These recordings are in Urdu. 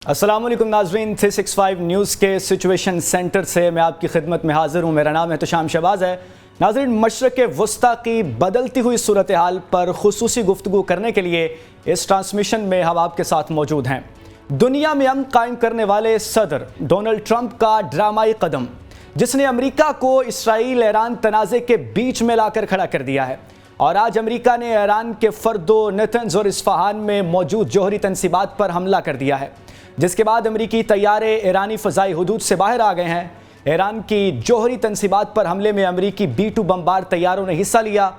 السلام علیکم ناظرین، 365 نیوز کے سچویشن سینٹر سے میں آپ کی خدمت میں حاضر ہوں۔ میرا نام احتشام شہباز ہے۔ ناظرین، مشرق وسطیٰ کی بدلتی ہوئی صورتحال پر خصوصی گفتگو کرنے کے لیے اس ٹرانسمیشن میں ہم آپ کے ساتھ موجود ہیں۔ دنیا میں امن قائم کرنے والے صدر ڈونلڈ ٹرمپ کا ڈرامائی قدم، جس نے امریکہ کو اسرائیل ایران تنازع کے بیچ میں لا کر کھڑا کر دیا ہے، اور آج امریکہ نے ایران کے فردو، نتنز اور اصفہان میں موجود جوہری تنصیبات پر حملہ کر دیا ہے، جس کے بعد امریکی طیارے ایرانی فضائی حدود سے باہر آ گئے ہیں۔ ایران کی جوہری تنصیبات پر حملے میں امریکی B-2 بمبار طیاروں نے حصہ لیا۔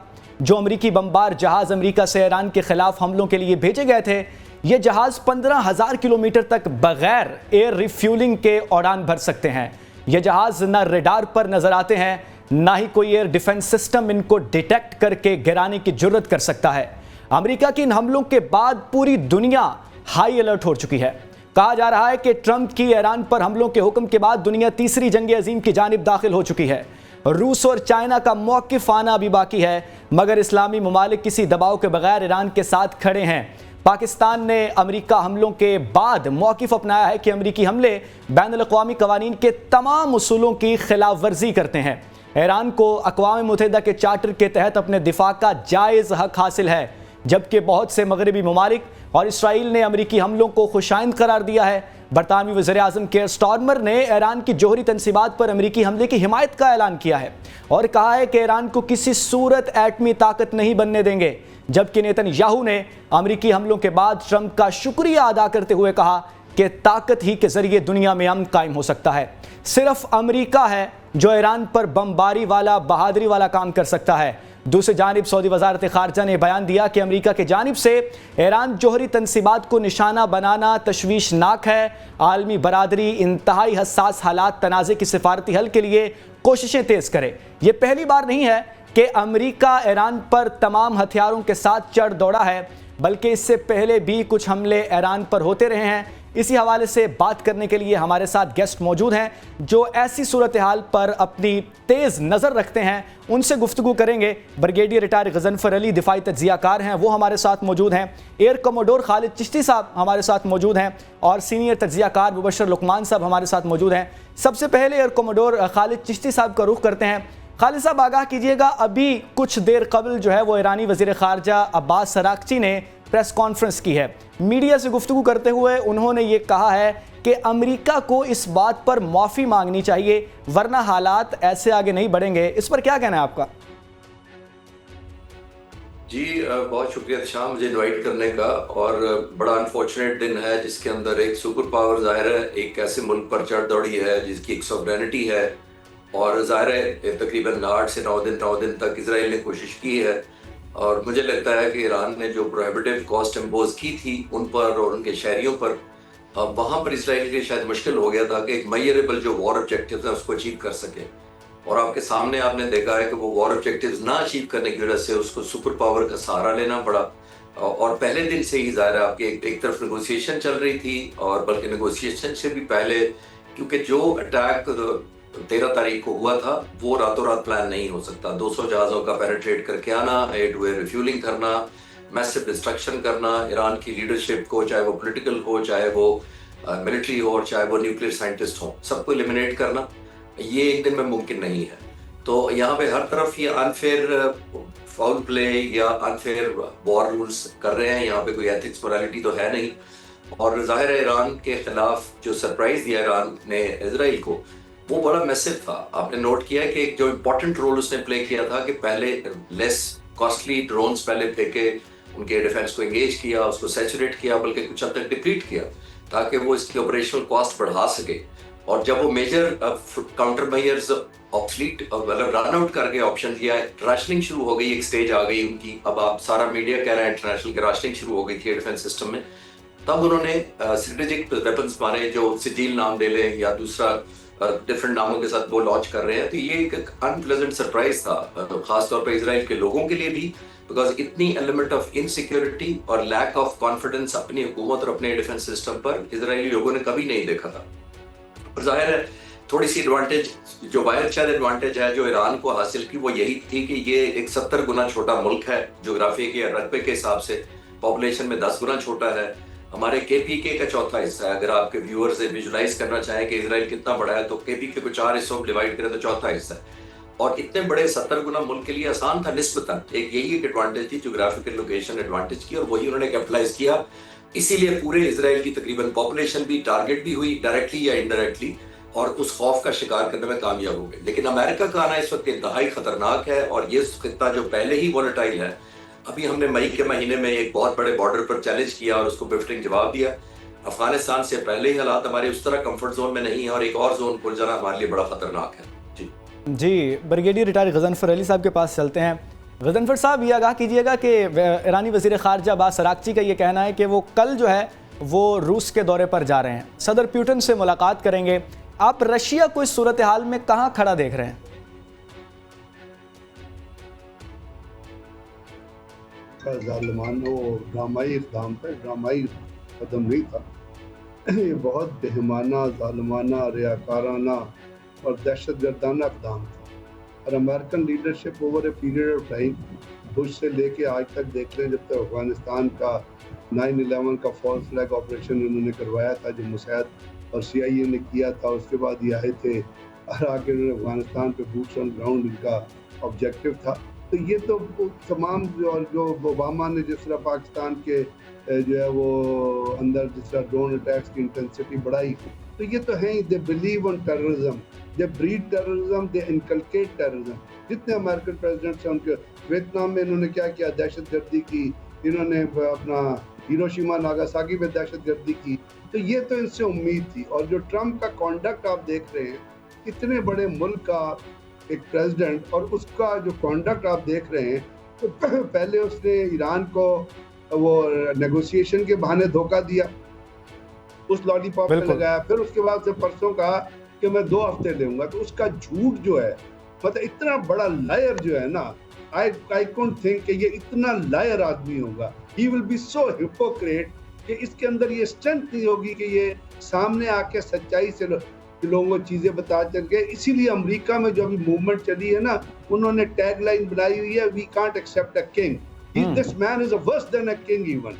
جو امریکی بمبار جہاز امریکہ سے ایران کے خلاف حملوں کے لیے بھیجے گئے تھے، یہ جہاز 15,000 کلومیٹر تک بغیر ایئر ریفیولنگ کے اڑان بھر سکتے ہیں۔ یہ جہاز نہ ریڈار پر نظر آتے ہیں، نہ ہی کوئی ایئر ڈیفنس سسٹم ان کو ڈیٹیکٹ کر کے گرانے کی جرت کر سکتا ہے۔ امریکہ کے ان حملوں کے بعد پوری دنیا ہائی الرٹ ہو چکی ہے۔ کہا جا رہا ہے کہ ٹرمپ کی ایران پر حملوں کے حکم کے بعد دنیا تیسری جنگ عظیم کی جانب داخل ہو چکی ہے۔ روس اور چائنا کا موقف آنا ابھی باقی ہے، مگر اسلامی ممالک کسی دباؤ کے بغیر ایران کے ساتھ کھڑے ہیں۔ پاکستان نے امریکہ حملوں کے بعد موقف اپنایا ہے کہ امریکی حملے بین الاقوامی قوانین کے تمام اصولوں کی خلاف ورزی کرتے ہیں۔ ایران کو اقوام متحدہ کے چارٹر کے تحت اپنے دفاع کا جائز حق حاصل ہے، جبکہ بہت سے مغربی ممالک اور اسرائیل نے امریکی حملوں کو خوشائند قرار دیا ہے۔ برطانوی وزیر اعظم کیئر سٹارمر نے ایران کی جوہری تنصیبات پر امریکی حملے کی حمایت کا اعلان کیا ہے اور کہا ہے کہ ایران کو کسی صورت ایٹمی طاقت نہیں بننے دیں گے، جبکہ نیتن یاہو نے امریکی حملوں کے بعد ٹرمپ کا شکریہ ادا کرتے ہوئے کہا کہ طاقت ہی کے ذریعے دنیا میں امن قائم ہو سکتا ہے۔ صرف امریکہ ہے جو ایران پر بمباری والا، بہادری والا کام کر سکتا ہے۔ دوسری جانب سعودی وزارت خارجہ نے بیان دیا کہ امریکہ کی جانب سے ایران جوہری تنصیبات کو نشانہ بنانا تشویشناک ہے۔ عالمی برادری انتہائی حساس حالات تنازع کی سفارتی حل کے لیے کوششیں تیز کرے۔ یہ پہلی بار نہیں ہے کہ امریکہ ایران پر تمام ہتھیاروں کے ساتھ چڑھ دوڑا ہے، بلکہ اس سے پہلے بھی کچھ حملے ایران پر ہوتے رہے ہیں۔ اسی حوالے سے بات کرنے کے لیے ہمارے ساتھ گیسٹ موجود ہیں جو ایسی صورتحال پر اپنی تیز نظر رکھتے ہیں، ان سے گفتگو کریں گے۔ بریگیڈیئر ریٹائر غضنفر علی دفاعی تجزیہ کار ہیں، وہ ہمارے ساتھ موجود ہیں۔ ایئر کموڈور خالد چشتی صاحب ہمارے ساتھ موجود ہیں، اور سینئر تجزیہ کار مبشر لقمان صاحب ہمارے ساتھ موجود ہیں۔ سب سے پہلے ایئر کموڈور خالد چشتی صاحب کا رخ کرتے ہیں۔ خالد صاحب، آگاہ کیجیے گا، ابھی کچھ دیر قبل جو ہے وہ ایرانی وزیر خارجہ عباس اراغچی نے پریس کانفرنس کی ہے۔ میڈیا سے گفتگو کرتے ہوئے انہوں نے یہ کہا ہے کہ امریکہ کو اس بات پر معافی مانگنی چاہیے، ورنہ حالات ایسے آگے نہیں بڑھیں گے۔ اس پر کیا کہنا ہے آپ کا؟ جی بہت شکریہ احتشام مجھے انوائٹ کرنے کا، اور بڑا انفارچونیٹ دن ہے جس کے اندر ایک سپر پاور ظاہر ہے ایک ایسے ملک پر چڑھ دوڑی ہے جس کی ایک سوورینٹی ہے، اور ظاہر ہے تقریباً 8 سے 9 دن تک اسرائیل نے کوشش کی ہے، اور مجھے لگتا ہے کہ ایران نے جو پروہیبٹیو کاسٹ امپوز کی تھی ان پر اور ان کے شہریوں پر، وہاں پر اسرائیل کے شاید مشکل ہو گیا تھا کہ ایک میئریبل جو وار آبجیکٹیوز ہیں اس کو اچیو کر سکے، اور آپ کے سامنے آپ نے دیکھا ہے کہ وہ وار آبجیکٹیوز نہ اچیو کرنے کی وجہ سے اس کو سپر پاور کا سہارا لینا پڑا، اور پہلے دن سے ہی ظاہر ہے آپ کی ایک طرف نیگوسیشن چل رہی تھی، اور بلکہ نیگوسیشن سے بھی پہلے، کیونکہ جو اٹیک 13 تاریخ کو ہوا تھا وہ راتوں رات پلان نہیں ہو سکتا۔ 200 جہازوں کا پینیٹریٹ کر کے آنا، ایئر ٹو ایئر ریفیولنگ کرنا، میسو ڈسٹرکشن کرنا، ایران کی لیڈرشپ کو، چاہے وہ پولیٹیکل ہو، چاہے وہ ملٹری ہو، اور چاہے وہ نیوکلیئر سائنٹسٹ ہوں، سب کو ایلیمنیٹ کرنا، یہ ایک دن میں ممکن نہیں ہے۔ تو یہاں پہ ہر طرف یہ انفیئر فاؤل پلے یا انفیئر وار رولز کر رہے ہیں، یہاں پہ کوئی ایتھکس مورالٹی تو ہے نہیں، اور ظاہر ہے ایران کے خلاف جو سرپرائز دیا ایران نے اسرائیل کو وہ بڑا میسو تھا۔ آپ نے نوٹ کیا ہے کہ جو امپورٹنٹ رول اس نے پلے کیا تھا کہ پہلے لیس کاسٹلی ڈرونز پہلے پھینکے، ان کے ڈیفینس کو انگیج کیا، اس کو سیچوریٹ کیا، بلکہ کچھ حد تک ڈپلیٹ کیا تاکہ وہ اس کی آپریشنل کاسٹ بڑھا سکے، اور جب وہ major counter measures of flat run out کر کے آپشن دیا، راشننگ شروع ہو گئی، ایک سٹیج آ گئی ان کی، اب آپ سارا میڈیا کہہ رہا ہے انٹرنیشنل کی راشننگ شروع ہو گئی تھی ڈیفینس سسٹم میں، تب انہوں نے اسٹریٹجک ویپنس مارے جو سجیل نام دے لیں یا دوسرا ڈفرنٹ ناموں کے ساتھ وہ لانچ کر رہے ہیں۔ تو یہ ایک انپلیزنٹ سرپرائز تھا، خاص طور پہ اسرائیل کے لوگوں کے لیے بھی، بیکاز اتنی ایلیمنٹ آف انسیکیورٹی اور لیک آف کانفیڈنس اپنی حکومت اور اپنے ڈیفنس سسٹم پر اسرائیلی لوگوں نے کبھی نہیں دیکھا تھا۔ اور ظاہر ہے تھوڑی سی ایڈوانٹیج، جو واحد شاید ایڈوانٹیج ہے جو ایران کو حاصل کی، وہ یہی تھی کہ یہ ایک 70 گنا چھوٹا ملک ہے جغرافیے کے رقبے کے حساب سے، پاپولیشن میں 10 گنا چھوٹا ہے، ہمارے KPK کا چوتھا حصہ ہے. اگر آپ کے ویور سے ویژولائز کرنا چاہیں کہ اسرائیل کتنا بڑا ہے تو KPK کو 4 حصوں میں ڈیوائڈ کریں تو چوتھا حصہ ہے. اور اتنے بڑے 70 گنا ملک کے لیے آسان تھا نسبتاً. ایک یہی ایک ایڈوانٹیج تھی جغرافیکل لوکیشن ایڈوانٹیج کی, اور وہی انہوں نے کیپٹلائز کیا. اسی لیے پورے اسرائیل کی تقریباً پاپولیشن بھی ٹارگٹ بھی ہوئی ڈائریکٹلی یا انڈائریکٹلی, اور اس خوف کا شکار کرنے میں کامیاب ہو گئے. لیکن امریکہ کا آنا اس وقت انتہائی خطرناک ہے, اور یہ خطہ جو پہلے ہی والیٹائل ہے, ابھی ہم نے مئی کے مہینے میں ایک بہت بڑے بارڈر پر چیلنج کیا اور اس کو بفٹنگ جواب دیا. افغانستان سے پہلے ہی حالات ہمارے اس طرح کمفرٹ زون میں نہیں ہیں, اور ایک اور زون کھل جانا ہمارے لیے بڑا خطرناک ہے. جی بریگیڈیئر ریٹائر غضنفر علی صاحب کے پاس چلتے ہیں. غضنفر صاحب یہ آگاہ کیجیے گا کہ ایرانی وزیر خارجہ عباس اراغچی کا یہ کہنا ہے کہ وہ کل جو ہے وہ روس کے دورے پر جا رہے ہیں, صدر پیوٹن سے ملاقات کریں گے. آپ رشیا کو اس صورتحال میں کہاں کھڑا دیکھ رہے ہیں؟ ظالمانہ و ڈرامائی اقدام تھا, ڈرامائی قدم نہیں تھا. یہ بہت بہیمانہ, ظالمانہ, ریاکارانہ اور دہشت گردانہ اقدام تھا. اور American leadership over a period of time, Bush سے لے کے آج تک دیکھ لیں, جب تک افغانستان کا 9/11 کا فالس فلیگ آپریشن انہوں نے کروایا تھا جو موساد اور CIA نے کیا تھا, اس کے بعد یہ آئے تھے اور آ کے انہوں نے افغانستان پہ بوٹس آن گراؤنڈ ان کا آبجیکٹو تھا. تو یہ تو تمام جو اوباما نے جس طرح پاکستان کے جو ہے وہ اندر جس طرح ڈرون اٹیکس کی انٹینسٹی بڑھائی, تو یہ تو ہیں they believe in terrorism, they breed terrorism, they inculcate terrorism. جتنے امریکن پریزیڈنٹس ہیں ان کے ویتنام میں انہوں نے کیا کیا, دہشت گردی کی. انہوں نے اپنا ہیروشیما ناگاساکی میں دہشت گردی کی. تو یہ تو ان سے امید تھی. اور جو ٹرمپ کا کانڈکٹ آپ دیکھ رہے ہیں, اتنے بڑے ملک کا ایک پریزیڈنٹ, اور اس کا جو کانڈکٹ آپ دیکھ رہے ہیں, تو پہلے اس نے ایران کو وہ نیگوسیشن کے بہانے دھوکہ دیا, اس لالی پاپ پہ لگایا, پھر اس کے بعد سے پرسوں کہا کہ میں 2 ہفتے دوں گا. تو اس کا جھوٹ جو ہے, مطلب اتنا بڑا لائر جو ہے نا, I can't think کہ یہ اتنا لائر آدمی ہوگا. He will be so hypocrite کہ اس کے اندر یہ اسٹرینتھ نہیں ہوگی کہ یہ سامنے آ کے سچائی سے لوگوں کو چیزیں بتا چل گئے. اسی لیے امریکہ میں جو ابھی موومنٹ چلی ہے نا, انہوں نے ٹیگ لائن بنائی ہوئی ہے, we can't accept a king. This man is worse than a king even.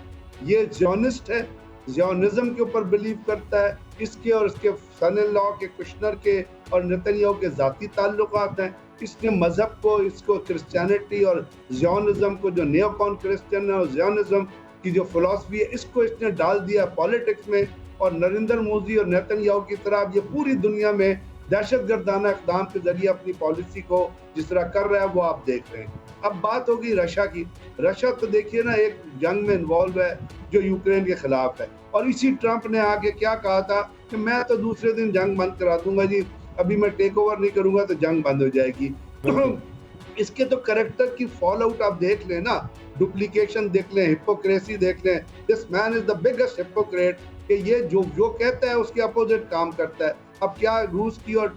یہ زیونسٹ ہے, زیونزم کے اوپر بلیو کرتا ہے. اس کے اور اس کے سن ان لا کے کشنر کے اور نتنیاہو کے ذاتی تعلقات ہیں. اس نے مذہب کو, اس کو کرسچینٹی اور زیونزم کو, جو نیو کون کرسچن ہے اور زیونزم کی جو فلسفی ہے, اس کو اس نے ڈال دیا پالیٹکس میں. اور نریندر مودی اور نیتنیاہو کی طرح یہ پوری دنیا میں دہشت گردانہ اقدام کے ذریعے اپنی پالیسی کو جس طرح کر رہا ہے وہ آپ دیکھ رہے ہیں. اب بات ہوگی رشیا کی. رشیا تو دیکھیے نا ایک جنگ میں انوالو ہے جو یوکرین کے خلاف ہے, اور اسی ٹرمپ نے آگے کیا کہا تھا کہ میں تو دوسرے دن جنگ بند کرا دوں گا جی, ابھی میں ٹیک اوور نہیں کروں گا تو جنگ بند ہو جائے گی. اس کے تو کریکٹر کی فال آؤٹ آپ دیکھ لیں نا, ڈپلیکیشن دیکھ لیں, ہپوکریسی دیکھ لیں. دس مین از دا بگیسٹ ہپوکریٹ کہ یہ جو کہتا ہے اس کے اپوزٹ کام کرتا ہے. اب کیا روس کی اور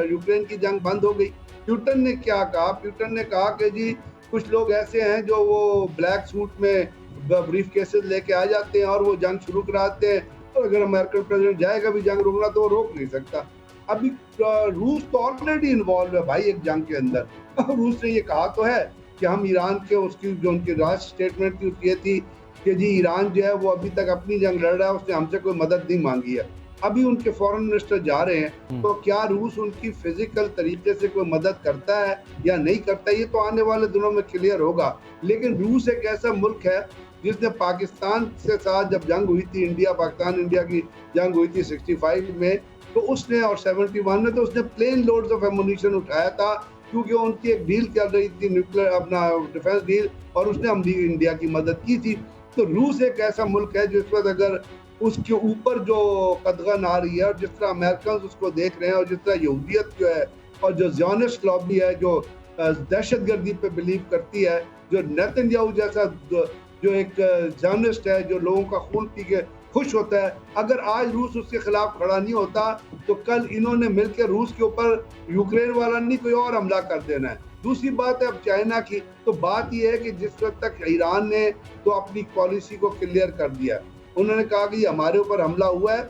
یوکرین کی جنگ بند ہو گئی؟ پیوٹن نے کیا کہا؟ پیوٹن نے کہا کہ جی کچھ لوگ ایسے ہیں جو وہ بلیک سوٹ میں بریف کیسز لے کے آ جاتے ہیں اور وہ جنگ شروع کراتے ہیں, اور اگر امریکن پریزیڈنٹ جائے گا بھی جنگ روکنا تو وہ روک نہیں سکتا. ابھی روس تو آلریڈی انوالو ہے بھائی ایک جنگ کے اندر. روس نے یہ کہا تو ہے کہ ہم ایران کے, اس کی جو ان کی لاسٹ اسٹیٹمنٹ تھی یہ تھی کہ جی ایران جو ہے وہ ابھی تک اپنی جنگ لڑ رہا ہے, اس نے ہم سے کوئی مدد نہیں مانگی ہے. ابھی ان کے فورن منسٹر جا رہے ہیں, تو کیا روس ان کی فزیکل طریقے سے کوئی مدد کرتا ہے یا نہیں کرتا, یہ تو آنے والے دنوں میں کلیئر ہوگا. لیکن روس ایک ایسا ملک ہے جس نے پاکستان سے ساتھ جب جنگ ہوئی تھی, انڈیا پاکستان انڈیا کی جنگ ہوئی تھی 65 میں, تو اس نے, اور 71 میں, تو اس نے پلین لوڈز آف ایمونیشن اٹھایا تھا, کیونکہ ان کی ایک ڈیل چل رہی تھی نیوکلیر اپنا ڈیفنس ڈیل, اور اس نے انڈیا کی مدد کی تھی. تو روس ایک ایسا ملک ہے جس وقت اگر اس کے اوپر جو قدغن آ رہی ہے, اور جس طرح امریکنز اس کو دیکھ رہے ہیں, اور جس طرح یہودیت جو ہے اور جو زیونسٹ لابی ہے جو دہشت گردی پہ بلیو کرتی ہے, جو نیتنیاہو جیسا جو ایک زیونسٹ ہے جو لوگوں کا خون پی کے خوش ہوتا ہے, اگر آج روس اس کے خلاف کھڑا نہیں ہوتا تو کل انہوں نے مل کے روس کے اوپر یوکرین والا نہیں کوئی اور حملہ کر دینا ہے. دوسری بات ہے اب چائنا کی, تو بات یہ ہے کہ جس وقت تک ایران نے تو اپنی پالیسی کو کلیئر کر دیا, انہوں نے کہا کہ یہ ہمارے اوپر حملہ ہوا ہے,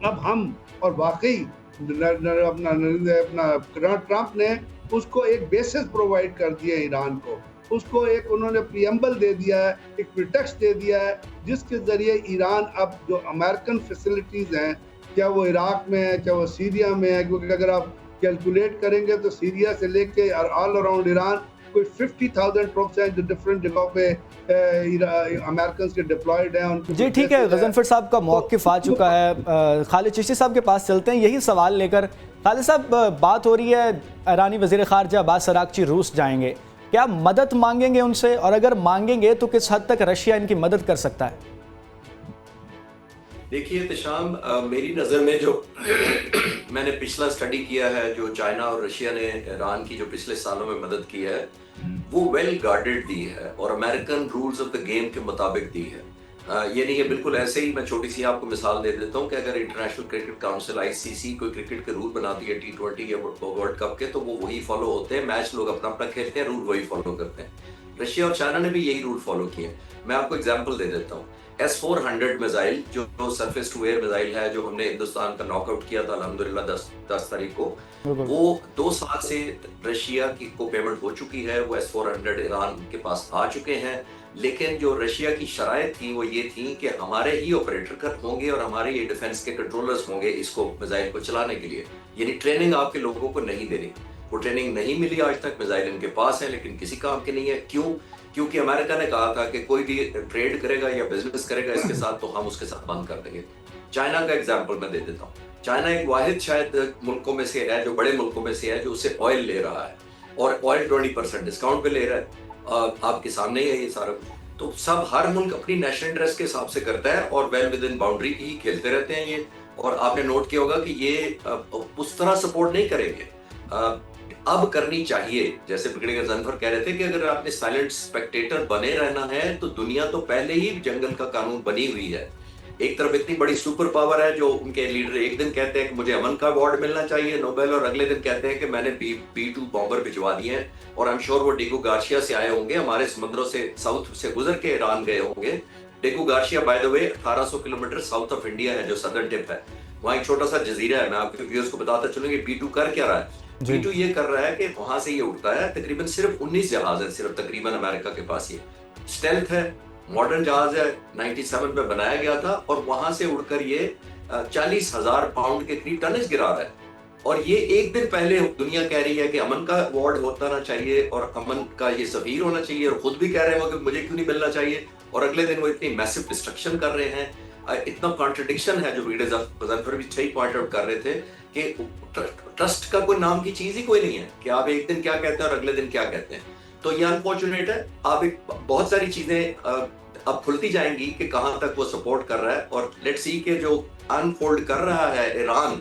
اب ہم, اور واقعی اپنا ٹرمپ نے اس کو ایک بیسس پرووائڈ کر دیا ایران کو اس کو ایک انہوں نے پریمبل دے دیا ہے, ایک پریٹیکسٹ دے دیا ہے, جس کے ذریعے ایران اب جو امریکن فیسلٹیز ہیں, کیا وہ عراق میں ہے, کیا وہ سیریا میں ہے, کیونکہ اگر آپ کیلکولیٹ کریں گے تو سیریا سے لے کے آل اراؤنڈ ایران کوئی 50,000 ٹروپس ہیں جو ڈفرینٹ جگہوں پہ امریکنز کے ڈپلائیڈ ہیں. جی ٹھیک ہے, غضنفر صاحب کا موقف آ چکا ہے. خالد چشتی صاحب کے پاس چلتے ہیں یہی سوال لے کر. خالد صاحب, بات ہو رہی ہے ایرانی وزیر خارجہ عباس اراغچی روس جائیں گے, کیا مدد مانگیں گے ان سے, اور اگر مانگیں گے تو کس حد تک رشیا ان کی مدد کر سکتا ہے؟ دیکھیے احتشام, میری نظر میں جو میں نے پچھلا اسٹڈی کیا ہے, جو چائنا اور رشیا نے ایران کی جو پچھلے سالوں میں مدد کی ہے وہ ویل گارڈڈ دی ہے اور American rules of the game کے مطابق دی ہے. یہ نہیں ہے بالکل ایسے ہی. میں چھوٹی سی آپ کو مثال دے دیتا ہوں کہ اگر انٹرنیشنل کرکٹ کاؤنسل ICC کوئی کرکٹ کے رول بناتی ہے T20 یا ورلڈ کپ کے, تو وہ وہی فالو ہوتے ہیں. میچ لوگ اپنا اپنا کھیلتے ہیں, رول وہی فالو کرتے ہیں. رشیا اور چائنا نے بھی یہی رول فالو کیے ہیں. میں آپ کو اگزامپل دے دیتا ہوں. S-400 میزائل جو سرفیس ٹو ایئر میزائل ہے, جو ہم نے ہندوستان کا ناک آؤٹ کیا تھا الحمدللہ 10 تاریخ کو, وہ 2 سال سے رشیا کی کو پیمنٹ ہو چکی ہے. وہ S-400 ایران کے پاس آ چکے ہیں, لیکن جو رشیا کی شرائط تھیں وہ یہ تھیں کہ ہمارے ہی آپریٹر ہوں گے اور ہمارے یہ ڈیفنس کے کنٹرولرز ہوں گے اس کو میزائل کو چلانے کے لیے. یعنی ٹریننگ آپ کے لوگوں کو نہیں دینی. وہ ٹریننگ نہیں ملی آج تک. میزائل ان کے پاس ہیں لیکن کسی کام کے نہیں ہے. کیوں؟ کیونکہ امریکہ نے کہا تھا کہ کوئی بھی ٹریڈ کرے گا یا بزنس کرے گا اس کے ساتھ تو ہم اس کے ساتھ بند کر دیں گے. چائنا کا ایگزامپل میں دے دیتا ہوں. چائنا ایک واحد شاید ملکوں میں سے ہے, جو بڑے ملکوں میں سے ہے, جو اسے آئل لے رہا ہے اور آئل 20% ڈسکاؤنٹ پہ لے رہا ہے. آپ کے سامنے ہی ہے یہ سارا کچھ. تو سب ہر ملک اپنی نیشنل انٹرسٹ کے حساب سے کرتا ہے اور ویل ود ان باؤنڈری ہی کھیلتے رہتے ہیں یہ. اور آپ نے نوٹ کیا ہوگا کہ یہ اس طرح سپورٹ نہیں کریں گے. اب کرنی چاہیے, جیسے برگیڈیئر غضنفر کہہ رہے تھے کہ اگر آپ نے سائلنٹ اسپیکٹیٹر بنے رہنا ہے تو دنیا تو پہلے ہی جنگل کا قانون بنی ہوئی ہے. ایک طرف اتنی بڑی سپر پاور ہے جو ان کے لیڈر ایک دن کہتے ہیں کہ مجھے امن کا ایوارڈ ملنا چاہیے نوبل, اور اگلے دن کہتے ہیں کہ میں نے B-2 بامبر بھجوا دیے ہیں. اور I'm sure وہ ڈیگو گارشیا سے آئے ہوں گے, ہمارے سمندروں سے ساؤتھ سے گزر کے ایران گئے ہوں گے. Diego Garcia by the way 1800 kilometre south of India ہے, جو سدرن ٹپ ہے. وہاں ایک چھوٹا سا جزیرہ ہے. میں آپ کے ویورز کو بتاتا چلوں کہ B-2 کر کیا رہا ہے. B-2 یہ کر رہا ہے کہ وہاں سے یہ اٹھتا ہے, تقریباً صرف 19 جہاز ہیں صرف تقریباً امریکہ کے پاس. یہ اسٹیلتھ ہے, ماڈرن جہاز ہے, 97 میں بنایا گیا تھا, اور وہاں سے اڑ کر یہ 40,000 پاؤنڈ کے قریب ٹنج گرا رہا ہے. اور یہ ایک دن پہلے دنیا کہہ رہی ہے کہ امن کا ایوارڈ ہونا چاہیے اور امن کا یہ سفیر ہونا چاہیے, اور خود بھی کہہ رہے ہیں کہ مجھے کیوں نہیں ملنا چاہیے, اور اگلے دن وہ اتنی میسو ڈسٹرکشن کر رہے ہیں. اتنا کانٹرڈکشن ہے, جو ویڈیوز غضنفر بھی صحیح پوائنٹ آؤٹ کر رہے تھے کہ ٹرسٹ کا کوئی نام کی چیز ہی کوئی نہیں ہے کہ آپ ایک دن کیا کہتے ہیں اور اگلے دن کیا کہتے ہیں. تو یہ انفارچونیٹ ہے. آپ بہت ساری چیزیں اب کھلتی جائیں گی کہ کہاں تک وہ سپورٹ کر رہا ہے, اور لیٹس سی کہ جو انفولڈ کر رہا ہے ایران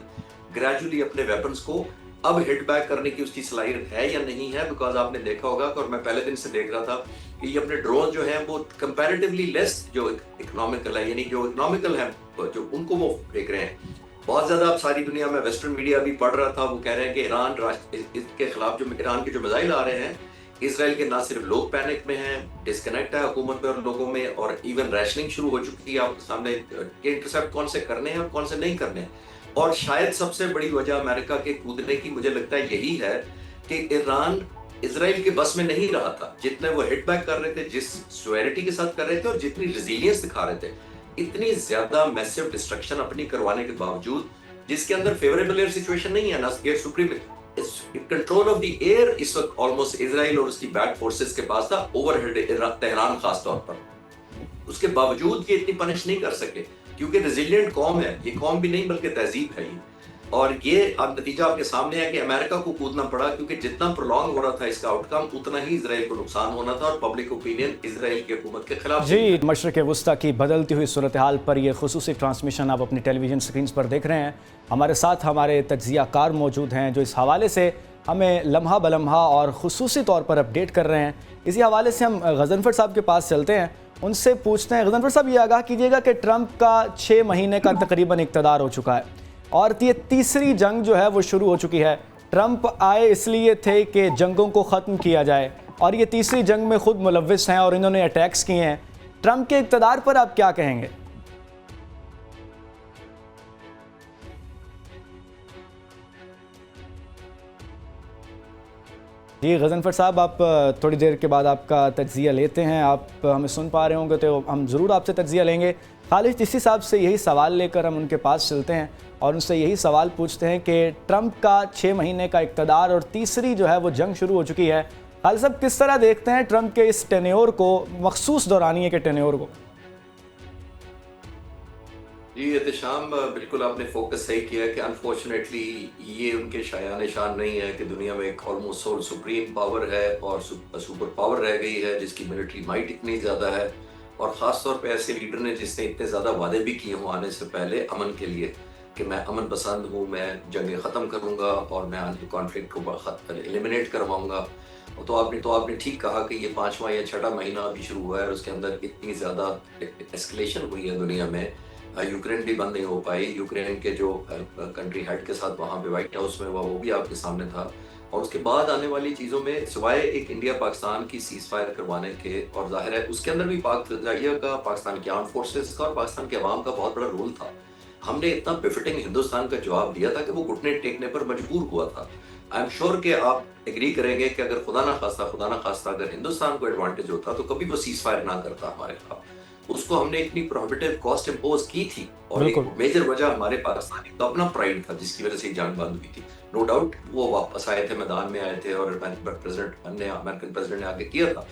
گریجولی اپنے ویپنز کو, اب ہٹ بیک کرنے کی اس کی صلاحیت ہے یا نہیں ہے. بیکاز آپ نے دیکھا ہوگا, اور میں پہلے دن سے دیکھ رہا تھا کہ یہ اپنے ڈرون جو ہیں وہ کمپیریٹیولی لیس جو اکنامیکل ہے, یعنی جو اکنامیکل ہیں جو ان کو وہ پھینک رہے ہیں بہت زیادہ. اب ساری دنیا میں ویسٹرن میڈیا بھی پڑھ رہا تھا, وہ کہہ رہے ہیں کہ ایران اس کے خلاف جو ایران کے جو میزائل آ رہے ہیں, اسرائیل کے نہ صرف لوگ پینک میں ہیں, ڈسکنیکٹ ہے حکومت میں اور لوگوں میں, اور ایون ریشننگ شروع ہو چکی ہے آپ کے سامنے کہ انٹرسیپٹ کون سے کرنے ہیں اور کون سے نہیں کرنے ہیں. اور شاید سب سے بڑی وجہ امریکہ کے کودنے کی مجھے لگتا ہے یہی ہے کہ ایران اسرائیل کے بس میں نہیں رہا تھا. جتنے وہ ہٹ بیک کر رہے تھے, جس سویرٹی کے ساتھ کر رہے تھے اور جتنی ریزیلینس دکھا رہے تھے, اتنی زیادہ میسو ڈسٹرکشن اپنی کروانے کے باوجود, جس کے اندر فیوریبل ایئر سچویشن نہیں ہے, نہ air supreme control of the air اس وقت آلموسٹ اسرائیل اور اس کی بیک فورسز کے پاس تھا, اوور ہیڈ تہران خاص طور پر. اس کے باوجود یہ اتنی پنش نہیں کر سکے کیونکہ ریزیلینٹ قوم ہے یہ. قوم بھی نہیں بلکہ تہذیب ہے یہ. اور یہ اب نتیجہ آپ کے سامنے ہے کہ امریکہ کو کودنا پڑا, کیونکہ جتنا پرولونگ ہو رہا تھا اس کا آؤٹ کم, اتنا ہی اسرائیل کو نقصان ہونا تھا, اور پبلک اوپینین اسرائیل کی حکومت کے خلاف. جی, مشرق وسطیٰ کی بدلتی ہوئی صورتحال پر یہ خصوصی ٹرانسمیشن آپ اپنی ٹیلی ویژن سکرینز پر دیکھ رہے ہیں. ہمارے ساتھ ہمارے تجزیہ کار موجود ہیں جو اس حوالے سے ہمیں لمحہ بلمحہ اور خصوصی طور پر اپڈیٹ کر رہے ہیں. اسی حوالے سے ہم غضنفر صاحب کے پاس چلتے ہیں, ان سے پوچھتے ہیں. غضنفر صاحب, یہ آگاہ کیجیے گا کہ ٹرمپ کا 6 مہینے کا تقریباً اقتدار ہو چکا ہے, اور یہ تیسری جنگ جو ہے وہ شروع ہو چکی ہے. ٹرمپ آئے اس لیے تھے کہ جنگوں کو ختم کیا جائے, اور یہ تیسری جنگ میں خود ملوث ہیں اور انہوں نے اٹیکس کیے ہیں. ٹرمپ کے اقتدار پر آپ کیا کہیں گے؟ جی غضنفر صاحب، آپ تھوڑی دیر کے بعد آپ کا تجزیہ لیتے ہیں. آپ ہمیں سن پا رہے ہوں گے تو ہم ضرور آپ سے تجزیہ لیں گے. خالد چشتی صاحب سے یہی سوال لے کر ہم ان کے پاس چلتے ہیں اور ان سے یہی سوال پوچھتے ہیں کہ ٹرمپ کا 6 مہینے کا اقتدار اور تیسری جو ہے وہ جنگ شروع ہو چکی ہے. خالد صاحب کس طرح دیکھتے ہیں ٹرمپ کے اس ٹینیور کو، مخصوص دورانیے کے ٹینیور کو؟ جی احتشام، بالکل آپ نے فوکس صحیح کیا کہ انفارچونیٹلی یہ ان کے شایان شان نہیں ہے کہ دنیا میں ایک آلموسٹ سول سپریم پاور ہے اور سپر پاور رہ گئی ہے جس کی ملٹری مائٹ اتنی زیادہ ہے، اور خاص طور پہ ایسے لیڈر نے جس نے اتنے زیادہ وعدے بھی کیے ہوں آنے سے پہلے امن کے لیے کہ میں امن پسند ہوں، میں جنگیں ختم کروں گا اور میں کانفلکٹ کو ایلیمنیٹ کرواؤں گا. تو آپ نے ٹھیک کہا کہ یہ 5واں یا 6واں مہینہ ابھی شروع ہوا ہے اور اس کے اندر اتنی زیادہ ایسکلیشن ہوئی ہے دنیا میں. یوکرین بھی بند نہیں ہو پائی. یوکرین کے جو کنٹری ہیڈ کے ساتھ وہاں پہ وائٹ ہاؤس میں وہ بھی آپ کے سامنے تھا. اور اس کے بعد آنے والی چیزوں میں سوائے ایک انڈیا پاکستان کی سیز فائر کروانے کے، اور ظاہر ہے اس کے اندر بھی پاک فضائیہ کا، پاکستان کی آرم فورسز کا اور پاکستان کے عوام کا بہت بڑا رول تھا. ہم نے اتنا بفٹنگ ہندوستان کا جواب دیا تھا کہ وہ گھٹنے ٹیکنے پر مجبور ہوا تھا. آئی ایم شیور کہ آپ ایگری کریں گے کہ اگر خدا نہ خواستہ اگر ہندوستان کو ایڈوانٹیج ہوتا تو کبھی وہ سیز فائر نہ کرتا ہمارے خلاف. اس کو ہم نے اتنی پروہیبٹیو کاسٹ امپوز کی تھی، اور ایک میجر وجہ ہمارے پاکستانی کا اپنا پرائیڈ تھا جس کی وجہ سے جان بند ہوئی تھی. نو ڈاؤٹ وہ واپس آئے تھے، میدان میں آئے تھے اور امریکن پریزیڈنٹ نے آگے کیا تھا.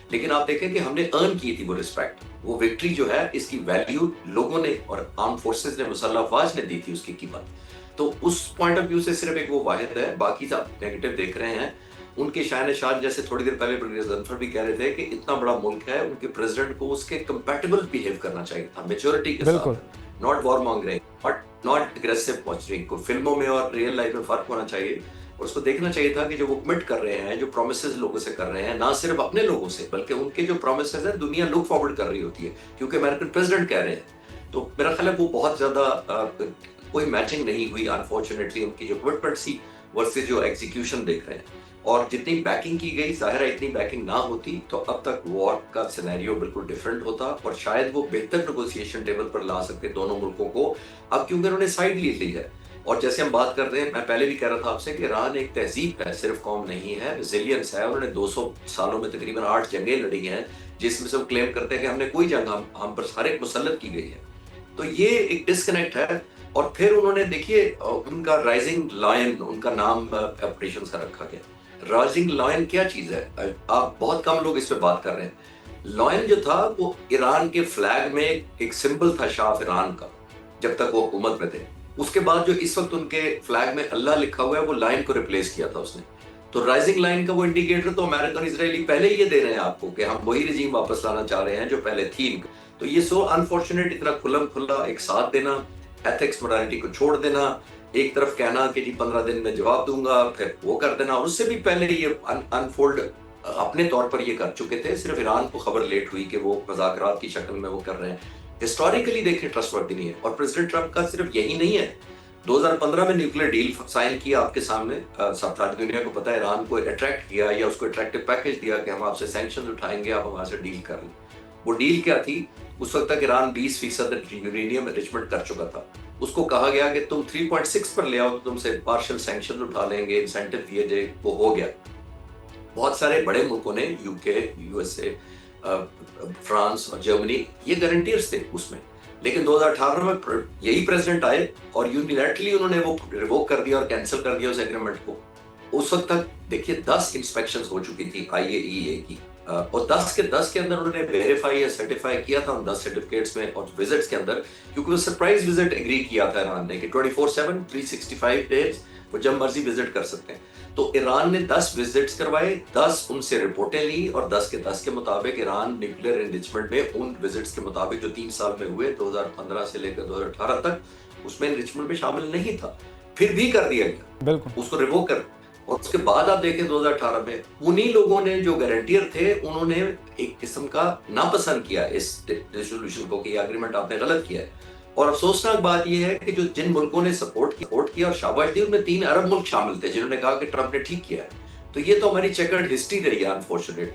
لیکن آپ دیکھیں کہ ہم نے ارن کی تھی وہ ریسپیکٹ، وہ وکٹری جو ہے اس کی ویلیو لوگوں نے اور آرم فورسز نے، مسلح افواج نے دی تھی اس کی قیمت. تو اس پوائنٹ آف ویو سے صرف ایک وہ واحد ہے، باقی آپ نیگیٹو دیکھ رہے ہیں. ان کے شاہن شان جیسے تھوڑی دیر پہلے غضنفر بھی کہہ رہے تھے کہ اتنا بڑا ملک ہے، ان کے پریزیڈنٹ کو اس کے کمپیٹیبل بیہیو کرنا چاہیے تھا میچورٹی کے ساتھ، ناٹ وار مانگرنگ، ناٹ اگریسو پوسچرنگ. کو فلموں میں اور ریئل لائف میں فرق ہونا چاہیے، اور اس کو دیکھنا چاہیے تھا کہ جو وہ کمٹ کر رہے ہیں، جو پرومسز لوگوں سے کر رہے ہیں، نہ صرف اپنے لوگوں سے بلکہ ان کے جو پرومسز ہیں دنیا لک فارورڈ کر رہی ہوتی ہے کیونکہ امریکن پریزیڈنٹ کہہ رہے ہیں. تو میرا خیال ہے وہ بہت زیادہ کوئی میچنگ نہیں ہوئی انفارچونیٹلی ان کی جو کمٹمنٹ تھی ورسز جو ایگزیکیوشن دیکھ رہے ہیں. اور جتنی بیکنگ کی گئی، ظاہر ہے اتنی بیکنگ نہ ہوتی تو اب تک وار کا سینیریو بالکل ڈیفرنٹ ہوتا اور شاید وہ بہتر نیگوسیشن ٹیبل پر لا سکتے دونوں ملکوں کو. اب کیونکہ انہوں نے سائیڈ لی ہے، اور جیسے ہم بات کرتے ہیں، میں پہلے بھی کہہ رہا تھا آپ سے کہ ایران ایک تہذیب ہے، صرف قوم نہیں ہے، ریزیلینس ہے. انہوں نے 200 سالوں میں تقریباً 8 جنگیں لڑی ہیں جس میں سے وہ کلیم کرتے ہیں کہ ہم نے کوئی جنگ ہم پر ہر ایک مسلط کی گئی ہے. تو یہ ایک ڈسکنیکٹ ہے. اور پھر انہوں نے دیکھیے ان کا رائزنگ لائن، ان کا نام آپریشنز کا رکھا گیا. رائزنگ لائن کیا چیز ہے؟ آپ بہت کم لوگ اس پہ بات کر رہے ہیں. لائن جو تھا وہ ایران کے فلیگ میں ایک سمبل تھا شاہ ایران کا جب تک وہ حکومت میں تھے. اس کے بعد جو اس وقت ان کے فلیگ میں اللہ لکھا ہوا ہے وہ لائن کو ریپلیس کیا تھا اس نے. تو رائزنگ لائن کا وہ انڈیکیٹر تو امریکن اسرائیلی پہلے یہ دے رہے ہیں آپ کو کہ ہم وہی رجیم واپس لانا چاہ رہے ہیں جو پہلے تھی. تو یہ سو انفارچونیٹ، اتنا کھلا ایک ساتھ دینا، ایتھکس مورالٹی کو چھوڑ دینا، ایک طرف کہنا کہ جی 15 دن میں جواب دوں گا، پھر وہ کر دینا. اور اس سے بھی پہلے یہ انفولڈ اپنے طور پر یہ کر چکے تھے، صرف ایران کو خبر لیٹ ہوئی کہ وہ مذاکرات کی شکل میں وہ کر رہے ہیں. ہسٹوریکلی دیکھیں ٹرسٹ وردی نہیں ہے. اور پریزیڈنٹ ٹرمپ کا صرف یہی نہیں ہے، 2015 میں نیوکلیر ڈیل سائن کیا آپ کے سامنے، سب ساری دنیا کو پتا ہے، ایران کو اٹریکٹ کیا یا اس کو اٹریکٹیو پیکج دیا کہ ہم آپ سے سینکشنز اٹھائیں گے، آپ ہمارے سے ڈیل کر لیں. وہ ڈیل کیا تھی؟ اس وقت تک ایران 20% یورینیم انریچمنٹ کر چکا تھا. اس کو کہا گیا کہ تم 3.6 پر لے آؤ تو تم سے پارشل سینکشن اٹھا لیں گے، انسینٹیو دیے جائے. وہ ہو گیا. بہت سارے بڑے ملکوں نے، یو کے، یو ایس اے، فرانس اور جرمنی، یہ گارنٹیئرز تھے اس میں. لیکن 2018 میں یہی پریزیڈنٹ آئے اور یونیلیٹرلی انہوں نے وہ ریووک کر دیا اور کینسل کر دیا اس ایگریمنٹ کو. اس وقت تک دیکھیے 10 انسپیکشنز ہو چکی تھی IAEA کی، اور 10 کے اندر انہوں نے ویریفائی یا سرٹیفائی کیا تھا ان 10 سرٹیفکیٹس میں اور وزٹس کے اندر، کیونکہ وہ سرپرائز وزٹ ایگری کیا تھا ایران نے کہ 24/7 365 ڈیز وہ جب مرضی وزٹ کر سکتے ہیں. تو ایران نے 10 وزٹس کروائے، 10 ان سے رپورٹیں لی، اور 10 کے مطابق ایران نیوکلیر انریچمنٹ میں ان وزٹس کے مطابق جو 3 سال میں ہوئے 2015 سے لے کر 2018 تک، اس میں انریچمنٹ میں شامل نہیں تھا. پھر بھی کر دیا گیا، بالکل اس کو ریووک کر. اور اس کے بعد آپ دیکھیں 2018 میں انہی لوگوں نے جو گارنٹیئر تھے انہوں نے ایک قسم کا ناپسند کیا اس ریزولوشن کو کہ یہ اگریمنٹ آپ نے غلط کیا ہے. اور افسوسناک بات یہ ہے کہ جو جن ملکوں نے سپورٹ کیا اور شاباش دی، ان میں 3 عرب ملک شامل تھے جنہوں نے کہا کہ ٹرمپ نے ٹھیک کیا ہے. تو یہ تو ہماری چیکرڈ ہسٹری رہی ہے انفارچونیٹ.